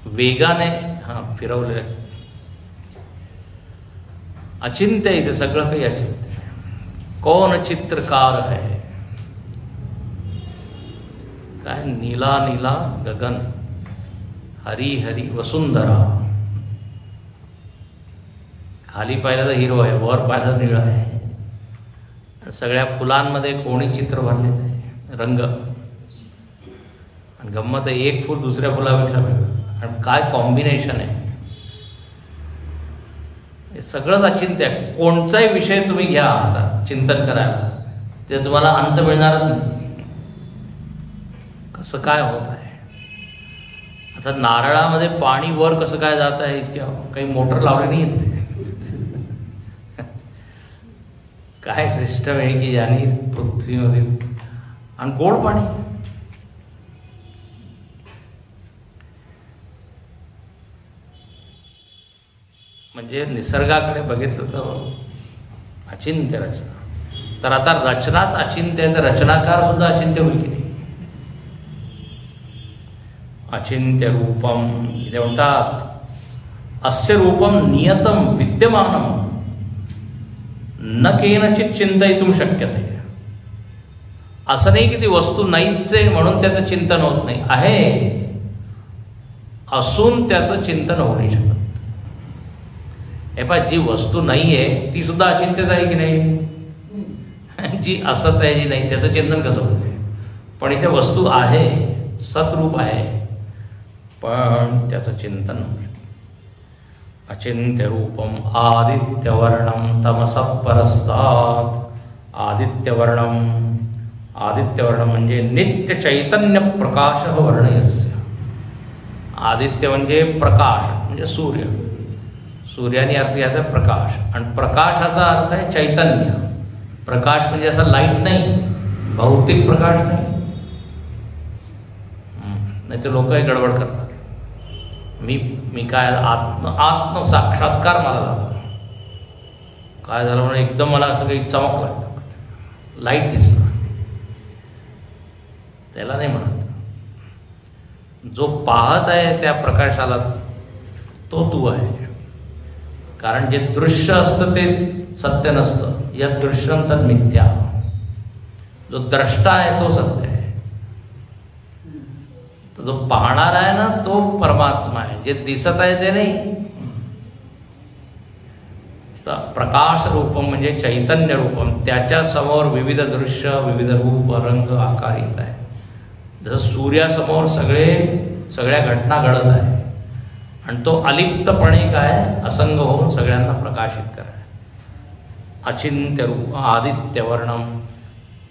वेगाने फिरवले. अचिंत्य इथे सगळं काही अचिंत्य. कौन चित्रकार है, काय नीला नीला गगन, हरी हरी वसुंधरा. खाली पाहिलं तर हिरवं आहे, वर पाहिलं तर निळं आहे. सगळ्या फुलांमध्ये कोणी चित्र भरलेलं आहे, रंग. आणि गंमत आहे, एक फूल दुसऱ्या फुलापेक्षा वेगळं. आणि काय कॉम्बिनेशन आहे, हे सगळंच अचिंत्य आहे. कोणताही विषय तुम्ही घ्या आता चिंतन करायला, ते तुम्हाला अंत मिळणारच नाही. कसं काय होत आहे. आता नारळामध्ये पाणी वर कसं काय जात आहे, इतक्या काही मोटर लावली नाही. काय सिस्टम आहे की ज्याने पृथ्वीमधील आणि गोड पाणी. म्हणजे निसर्गाकडे बघितलं तर अचिंत्य रचना. तर आता रचनाच अचिंत्य आहे, तर रचनाकार सुद्धा अचिंत्य होईल की नाही. अचिंत्य रूपम इथे म्हणतात अस्य रूपम नियतम विद्यमानम न केनचित चिंतयितुं शक्यते. असं नाही की ती वस्तू नाहीच आहे म्हणून त्याचं चिंतन होत नाही, आहे असून त्याचं चिंतन होऊ नाही शकत. हे पहा, जी वस्तू नाही आहे ती सुद्धा अचिंत्यच आहे की नाही. जी असत आहे जी नाही त्याचं चिंतन कसं होते. पण इथे वस्तू आहे, सतरूप आहे, पण त्याचं चिंतन होऊ. अचिंत्य रूपम आदित्यवर्णम तमसः परस्तात्. आदित्यवर्णम, आदित्यवर्ण म्हणजे नित्य चैतन्य प्रकाश वर्णयस्य. आदित्य म्हणजे प्रकाश, म्हणजे सूर्य. सूर्याने अर्थ घ्यायचा प्रकाश, आणि प्रकाशाचा अर्थ आहे चैतन्य. प्रकाश म्हणजे असा लाईट नाही, भौतिक प्रकाश नाही. नाही तर लोकही गडबड करतात. मी काय आत्म साक्षात्कार मला झाला. काय झालं म्हणून एकदम मला असं काही चमकलं, लाईट दिसलं, त्याला नाही म्हणत. जो पाहत आहे त्या प्रकाशाला तो तू आहे. कारण जे दृश्य असतं ते सत्य नसतं. या दृश्यम तद मिथ्या. जो द्रष्टा आहे तो सत्य आहे. तर जो पाहणार आहे ना तो परमात्मा आहे. जे दिसत आहे ते नाही. तर प्रकाश रूपम म्हणजे चैतन्य रूपम. त्याच्या समोर विविध दृश्य, विविध रूप, रंग, आकार येत आहे. जसं सूर्यासमोर सगळ्या घटना घडत आहे आणि तो अलिप्तपणे काय असंग होऊन सगळ्यांना प्रकाशित कराय. अचिंत्य रूप आदित्यवर्णम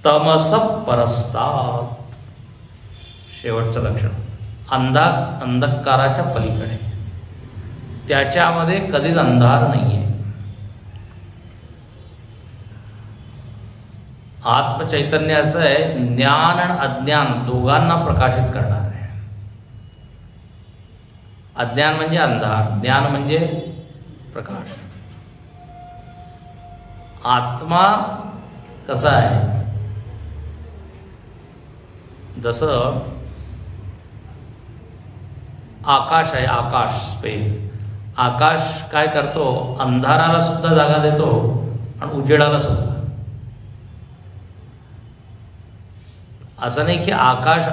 तमसः परस्तात्. शेवटचं लक्षण अंधकाराच्या पलीकडे. त्याच्यामध्ये कधीच अंधार नाही आहे. आत्मचैतन्य असं आहे, ज्ञान आणि अज्ञान दोघांना प्रकाशित करणार आहे. अज्ञान म्हणजे अंधार, ज्ञान म्हणजे प्रकाश. आत्मा कसा आहे, जसं आकाश आहे, आकाश स्पेस. आकाश काय करतो, अंधाराला सुद्धा जागा देतो आणि उजेडाला सुद्धा. असं नाही की आकाश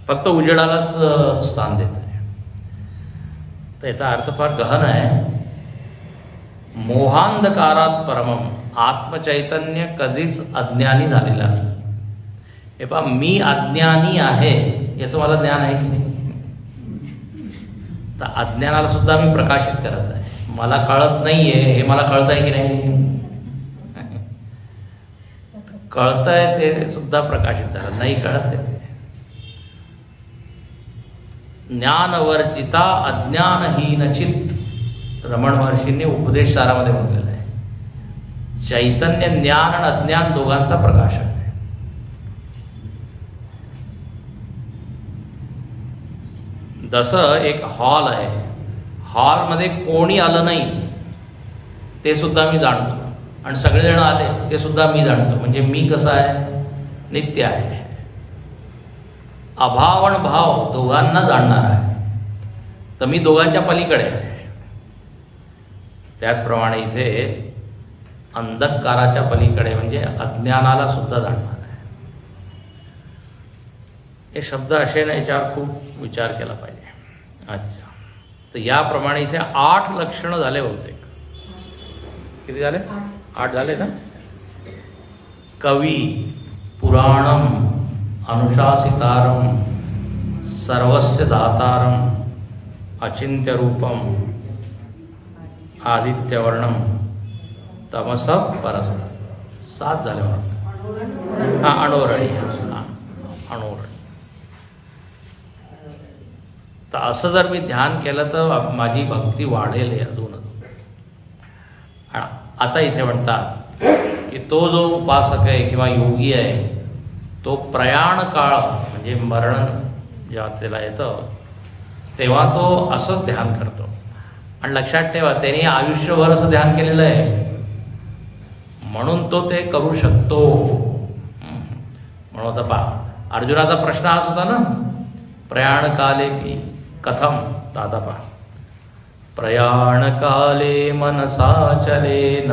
फक्त उजेडालाच स्थान देत आहे. तर याचा अर्थ फार गहन आहे. मोहांधकारात परमम आत्मचैतन्य कधीच अज्ञानी झालेला नाही. हे पहा, मी अज्ञानी आहे याचं मला ज्ञान आहे की नाही? तर अज्ञानाला सुद्धा मी प्रकाशित करत आहे. मला कळत नाही आहे हे मला कळत आहे की नाही? कळत आहे ते सुद्धा प्रकाशित झालं, नाही कळत आहे ते. ज्ञानवर्जिता अज्ञानहीन चित्त, रमण महर्षींनी उपदेश सारामध्ये म्हटलेलं आहे. चैतन्य ज्ञान आणि अज्ञान दोघांचा प्रकाश आहे. जसं एक हॉल आहे, हॉलमध्ये कोणी आलं नाही ते सुद्धा मी जाणतो, आणि सगळेजण आले ते सुद्धा मी जाणतो. म्हणजे मी कसा आहे? नित्य आहे. अभाव आणि भाव दोघांना जाणणार आहे, तर मी दोघांच्या पलीकडे आहे. त्याचप्रमाणे इथे अंधकाराच्या पलीकडे म्हणजे अज्ञानाला सुद्धा जाणणार आहे. हे शब्द असे ना, याच्यावर खूप विचार केला पाहिजे. अच्छा, तर याप्रमाणे इथे 8 लक्षणं झाले बहुतेक. किती झाले? 8 झाले ना. कवी, पुराणम, अनुशासितारम, सर्वस्य दातारम, अचिंत्य रूपम, आदित्यवर्णम, तमस परस. 7 झाले म्हणून. हां, अणोरणी. हां, अणोरणी. तर असं जर मी ध्यान केलं तर माझी भक्ती वाढेल अजून. आता इथे म्हणतात की तो जो उपासक आहे किंवा योगी आहे तो प्रयाण काळ म्हणजे मरण जेव्हा त्याला येतं तेव्हा तो असंच ध्यान करतो. आणि लक्षात ठेवा, त्याने आयुष्यभर असं ध्यान केलेलं आहे म्हणून तो ते करू शकतो. म्हणून आता पहा, अर्जुनाचा प्रश्न हाच होता ना, प्रयाण काले की कथम. दादा पहा, प्रयाण काले मनसा चलेन,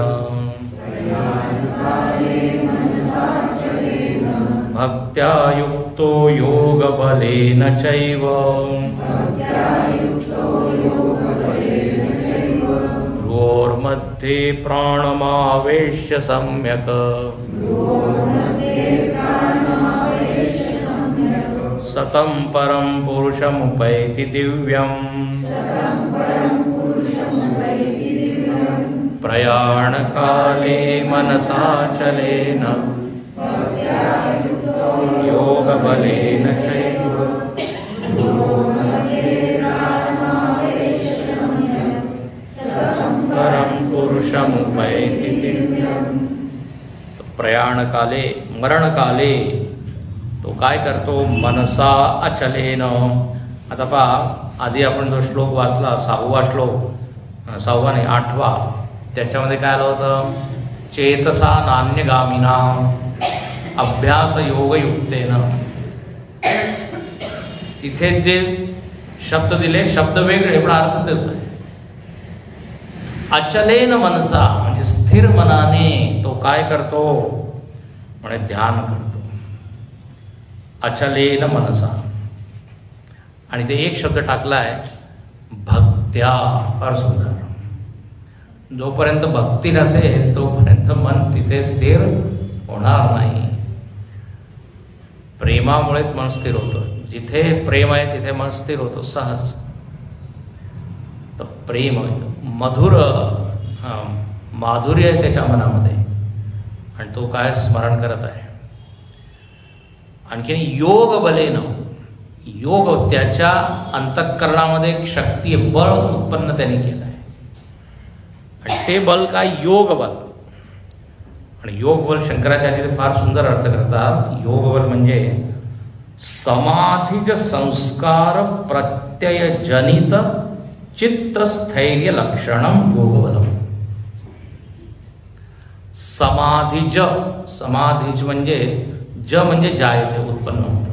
भक्त्या युक्तो योग बलेन चैव, भ्रुवोर्मध्ये प्राणमावेश्य सम्यक्, सतं परं पुरुषमुपैति दिव्यम्. प्रयाणकाले मनसा चलेन, योगबलेन चैव, परं पुरुषमुपैति दिव्यम्. प्रयाणकाले, मरणकाले तो काय करतो? मनसा अचलेन. आता पहा, आधी आपण जो श्लोक वाचला 6वा श्लोक, 6वा नाही 8वा, त्याच्यामध्ये काय आलं होतं? चेतसा नान्यगामिना अभ्यास योगयुक्तेन. तिथे जे शब्द दिले, शब्द वेगळे पण अर्थ तेच आहे. अचलेन मनसा म्हणजे स्थिर मनाने तो काय करतो? म्हणजे ध्यान करतो. अचलेन मनसा. आणि ते एक शब्द टाकला आहे भक्त्या. फार सुंदर. जोपर्यंत भक्ती नसेल तोपर्यंत मन तिथे स्थिर होणार नाही. प्रेमामुळेच मन स्थिर होतं. जिथे प्रेम आहे तिथे मन स्थिर होतं सहज. तर प्रेम मधुर माधुर्य आहे त्याच्या मनामध्ये आणि तो काय स्मरण करत आहे. आणखीन योग बलेनं, योग त्याच्या अंतःकरणामध्ये एक शक्ती बळ उत्पन्न त्यांनी केलं आहे आणि ते बल काय? योग बल. आणि योग बल शंकराचार्य फार सुंदर अर्थ करतात. योग बल म्हणजे समाधिज संस्कार प्रत्यय जनित चित्तस्थैर्य लक्षणम योगबलम. समाधिज, समाधिज म्हणजे ज म्हणजे जायते, उत्पन्न होतं.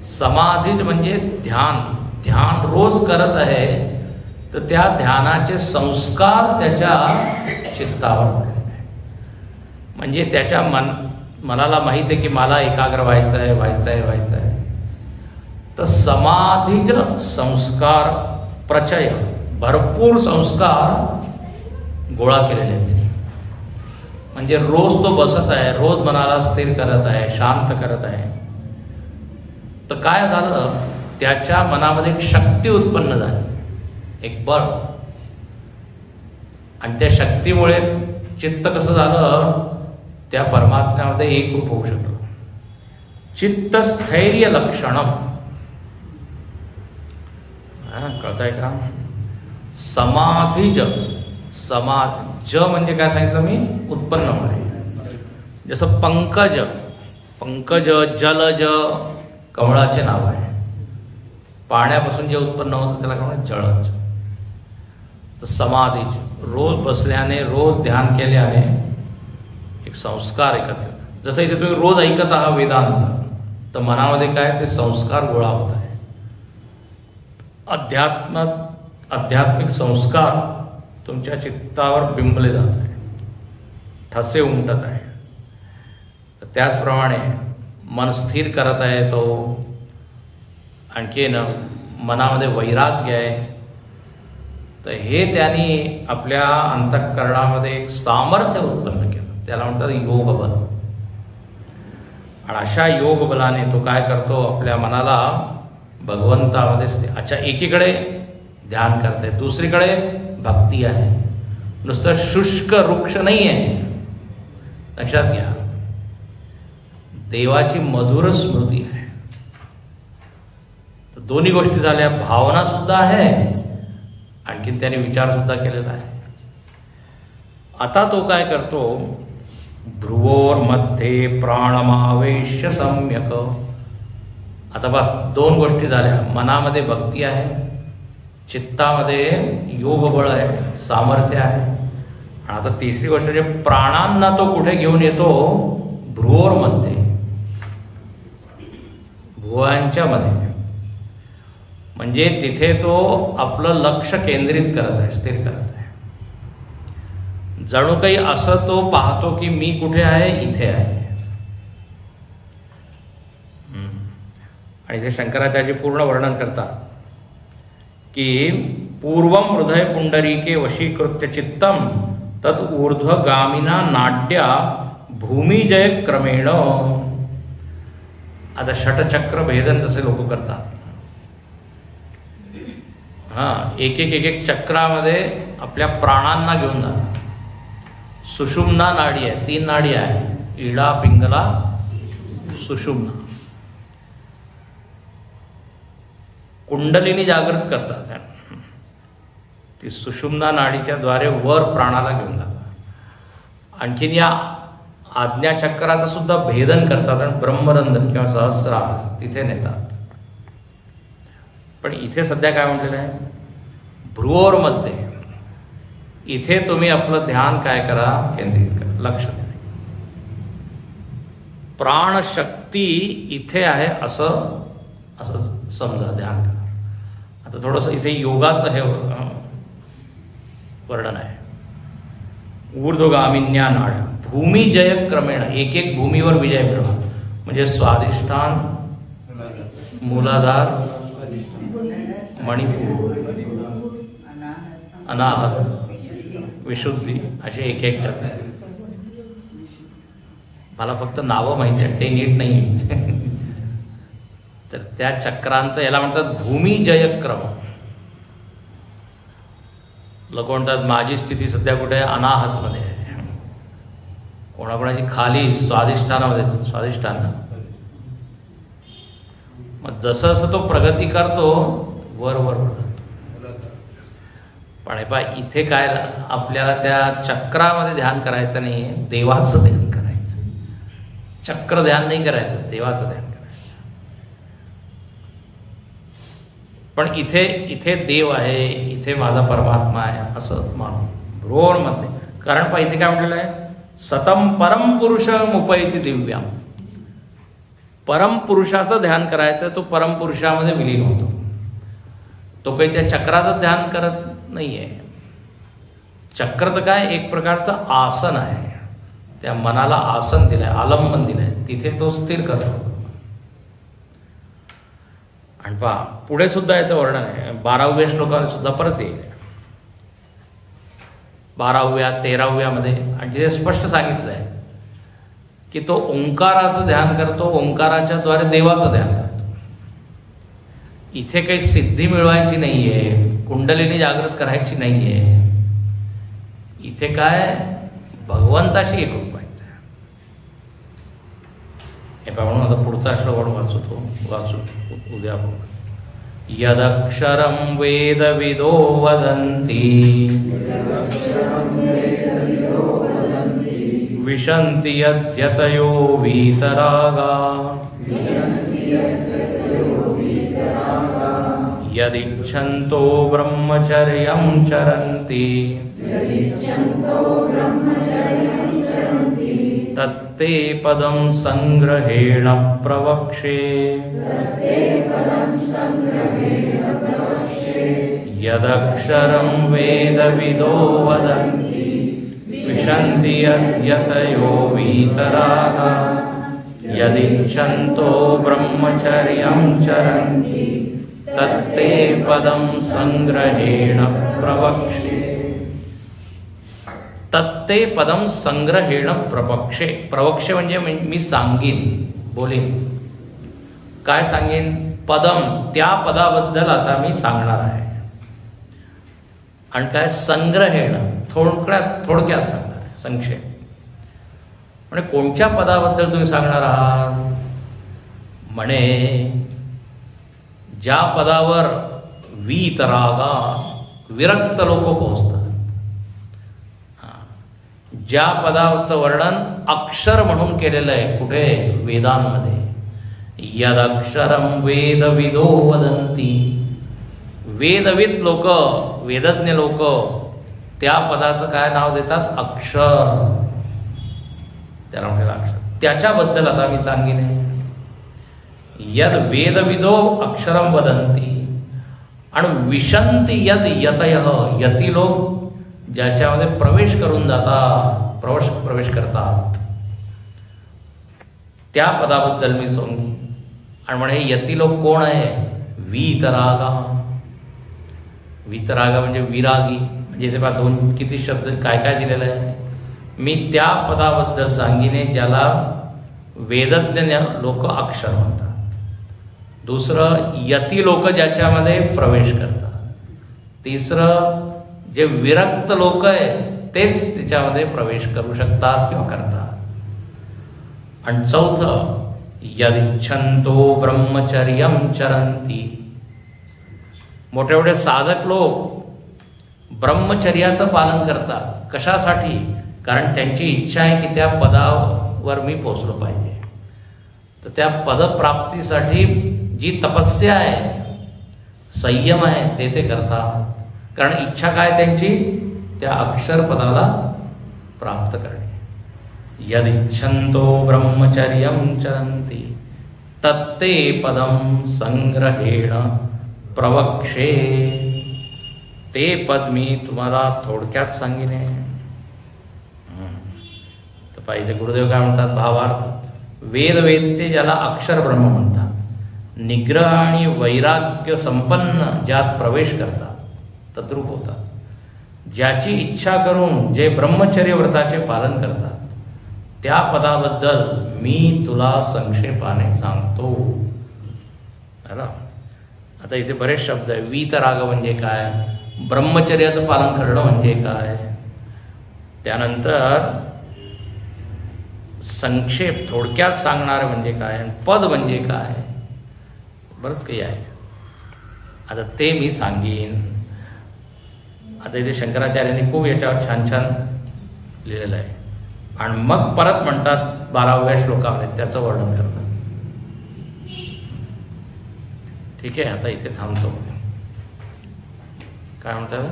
समाधिज म्हणजे ध्यान. ध्यान रोज करत आहे तर त्या ध्यानाचे संस्कार त्याच्या चित्तावर पडले. म्हणजे त्याच्या मनाला माहीत आहे की मला एकाग्र व्हायचं आहे, व्हायचं आहे, व्हायचं आहे. तर समाधिज संस्कार प्रचय, भरपूर संस्कार गोळा केलेले आहेत. म्हणजे रोज तो बसत आहे, रोज मनाला स्थिर करत आहे, शांत करत आहे, तर काय झालं, त्याच्या मनामध्ये एक शक्ती उत्पन्न झाली, एक बळ. आणि त्या शक्तीमुळे चित्त कसं झालं, त्या परमात्म्यामध्ये एकरूप होऊ शकलं. चित्तस्थैर्य लक्षणम, कळतंय का? समाधिज, ज म्हणजे काय सांगितलं मी, उत्पन्न होणे. जसं पंकज, पंकज जलज कमळाचे नाव आहे, पाण्यापासून जे उत्पन्न होतं त्याला काय म्हणतात, जळज. तर समाधीज, रोज बसल्याने, रोज ध्यान केल्याने एक संस्कार एकत्र. जसं इथे तुम्ही रोज ऐकत आहात वेदांत, तर मनामध्ये काय, ते संस्कार गोळा होत आहे. आध्यात्मिक संस्कार तुमच्या चित्तावर बिंबले जात आहे, ठसे उमटत आहे. तर त्याचप्रमाणे मन स्थिर करत आहे तो. आणखीन मनामध्ये वैराग्य आहे. तर हे त्यांनी आपल्या अंतःकरणामध्ये एक सामर्थ्य उत्पन्न केलं, त्याला म्हणतात योग बल. आणि अशा योग बलाने तो काय करतो, आपल्या मनाला भगवंतामध्ये अच्छा, एकीकडे ध्यान करते, दुसरीकडे भक्ती आहे. नुसतं शुष्क वृक्ष नाही आहे, लक्षात घ्या. देवाची मधुर स्मृती आहे. तर दोन्ही गोष्टी झाल्या, भावना सुद्धा आहे, आणखीन त्याने विचार सुद्धा केलेला आहे. आता तो काय करतो, भ्रुवोर मध्ये प्राणमावेश्य सम्यक. आता बघ, दोन गोष्टी झाल्या, मनामध्ये भक्ती आहे, चित्तामध्ये योग बळ आहे, सामर्थ्य आहे. आणि आता तिसरी गोष्ट म्हणजे प्राणांना तो कुठे घेऊन येतो, भ्रुवोर मध्ये, भुवांच्या मध्ये. म्हणजे तिथे तो आपलं लक्ष केंद्रित करत आहे, स्थिर करत आहे. जणू काही असं तो पाहतो की मी कुठे आहे, इथे आहे. आणि ते शंकराचार्य पूर्ण वर्णन करतात की पूर्वम हृदय पुंडरीके वशीकृत्य चित्तम तद ऊर्ध्वगामिना नाट्या भूमिजय क्रमेण. आता षटचक्र भेदन जसे लोक करतात, एक एक चक्रामध्ये आपल्या प्राणांना घेऊन जातात. सुषुम्ना नाडी आहे, 3 नाडी आहे, इडा, पिंगला, सुषुम्ना. कुंडलिनी जागृत करतात, ती सुषुम्ना नाडीच्या द्वारे वर प्राणाला घेऊन जातात. आणखीन या आज्ञाचक्राचं सुद्धा भेदन करतात आणि ब्रह्मरंध्र किंवा सहस्रार तिथे नेतात. पण इथे सध्या काय म्हटलेलं आहे, भ्रुवोरमध्ये, इथे तुम्ही आपलं ध्यान काय करा, केंद्रित करा, लक्ष द्या. प्राणशक्ती इथे आहे असं समजा, ध्यान करा. आता थोडंसं इथे योगाचं हे वर्णन आहे. ऊर्ध्वगामिन्या नाड्या भूमिजय क्रमेण, एक एक भूमीवर विजय मिळवा. म्हणजे स्वाधिष्ठान, मूलाधार, मणिपूर, अनाहत, विशुद्धी, असे एक एक चक्र. मला फक्त नावं माहिती आहे, ते नीट नाही. तर त्या चक्रांचं याला म्हणतात भूमिजय क्रम. लोक म्हणतात माझी स्थिती सध्या कुठे आहे, अनाहतमध्ये आहे. कोणाकोणाची खाली स्वाधिष्ठानामध्ये, स्वाधिष्ठान. मग जसं जसं तो प्रगती करतो वर वर जातो. पण हे पहा, इथे काय आपल्याला त्या चक्रामध्ये ध्यान करायचं नाही, देवाचं ध्यान करायचं. चक्र ध्यान नाही करायचं, देवाचं ध्यान करायचं. पण इथे देव आहे, इथे माझा परमात्मा आहे असं मानून भ्रुवोरमध्ये. कारण पहा इथे काय म्हटलेलं आहे, सतम परमपुरुषमुपैति दिव्याम. परमपुरुषाचं ध्यान करायचं, तो परमपुरुषामध्ये विलीन होतो. तो काही त्या चक्राचं ध्यान करत नाही आहे. चक्र तर काय, एक प्रकारचं आसन आहे. त्या मनाला आसन दिलंय, आलंबन दिलंय, तिथे तो स्थिर करतो. आणि पहा पुढे सुद्धा याचं वर्णन आहे, 12व्या श्लोकात सुद्धा परत येईल. 12व्या 13व्यामध्ये, आणि तिथे स्पष्ट सांगितलं आहे की तो ओंकाराचं ध्यान करतो, ओंकाराच्या द्वारे देवाचं ध्यान करतो. इथे काही सिद्धी मिळवायची नाही आहे, कुंडलिनी जागृत करायची नाही आहे. इथे काय भगवंताशी एकरूप व्हायचं आहे. हे म्हणून आता पुढचा श्लोक वाचू उद्या आपण. यदक्षरं वेदविदो वदन्ति विशन्ति यद्यतयो वीतरागा यदिच्छन्तो ब्रह्मचर्यं चरन्ति तत्ते पदं संग्रहेण प्रवक्षे यदक्षरं वेदविदो वदन्ति विशन्ति यद्यतयो वीतरागा यदिच्छन्तो ब्रह्मचर्यं चरन्ति तत्ते पदं संग्रहेण प्रवक्षे. तत्ते पदम संग्रहेण प्रवक्षे. प्रवक्षे म्हणजे मी सांगीन, बोलीन. काय सांगेन? पदम, त्या पदाबद्दल आता मी सांगणार आहे. आणि काय? संग्रहेण, थोडक्यात सांगणार आहे, संक्षेप. म्हणजे कोणत्या पदाबद्दल तुम्ही सांगणार आहात? म्हणे ज्या पदावर वीतरागा, विरक्त लोक पोहोचतात, ज्या पदाचं वर्णन अक्षर म्हणून केलेलं आहे कुठे? वेदांमध्ये. यदक्षरं वेदविदो वदन्ति. वेदविद लोक, वेदज्ञ लोक त्या पदाचं काय नाव देतात? अक्षर. त्याला म्हणतात अक्षर. त्याच्याबद्दल आता मी सांगेन. यद वेदविदो अक्षरं वदन्ति आणि विशन्ति यद यतयः. यती लोक ज्याच्यामध्ये प्रवेश करून जातात, प्रवेश करतात, त्या पदाबद्दल मी सांगेन. आणि म्हणे यती लोक कोण आहे? वीतरागा. वीतरागा म्हणजे विरागी. म्हणजे इथे पहा दोन किती शब्द काय काय दिलेलं आहे. मी त्या पदाबद्दल सांगिने ज्याला वेदज्ञ लोक अक्षर म्हणतात. दुसरं यती लोक ज्याच्यामध्ये प्रवेश करतात. तिसरं जे विरक्त लोक आहे तेच त्याच्यामध्ये प्रवेश करू शकतात किंवा करतात. आणि चौथं यदिच्छन्तो ब्रह्मचर्यं चरन्ति. मोठे मोठे साधक लोक ब्रह्मचर्याचं पालन करतात. कशासाठी? कारण त्यांची इच्छा आहे की त्या पदावर मी पोचलो पाहिजे. तर त्या पदप्राप्तीसाठी जी तपस्या आहे, संयम आहे, ते करतात. कारण इच्छा काय त्यांची? त्या अक्षरपदाला प्राप्त करणे. यदिच्छन्तो ब्रह्मचर्यं चरन्ति तत्ते पदं संग्रहेण प्रवक्षे. ते पद मी तुम्हाला थोडक्यात सांगिने. तर पाहिजे गुरुदेव काय म्हणतात? भावार्थ. वेदवेत्ते ज्याला अक्षर ब्रह्म म्हणतात, निग्रह आणि वैराग्य संपन्न ज्यात प्रवेश करतात, तद्रूप होतात. ज्याची इच्छा करून जे ब्रह्मचर्य व्रताचे पालन करतात त्या पदाबद्दल मी तुला संक्षेपाने सांगतो. आता इथे बरेच शब्द आहे. वीतराग म्हणजे काय? ब्रह्मचर्याचं पालन करणं म्हणजे काय? त्यानंतर संक्षेप, थोडक्यात सांगणार म्हणजे काय? पद म्हणजे काय? बरंच काही आहे. आता ते मी सांगेन. आता इथे शंकराचार्यांनी खूप याच्यावर छान छान लिहिलेलं आहे. आणि मग परत म्हणतात 12व्या श्लोकामध्ये त्याचं वर्णन करतात. ठीक आहे, आता इथे थांबतो. काय म्हणतात?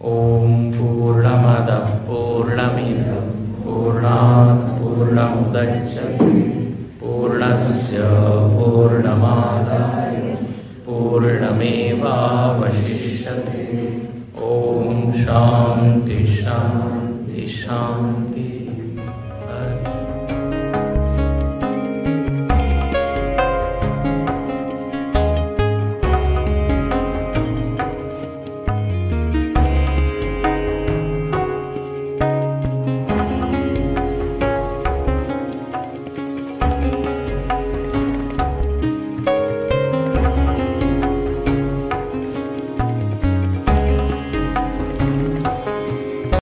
ओम पूर्णमदः पूर्णमिदं पूर्णात् पूर्णमुदच्यते पूर्णस्य पूर्णमादाय पूर्णमेवावशिष्यते. ओम शांति शांति शांति.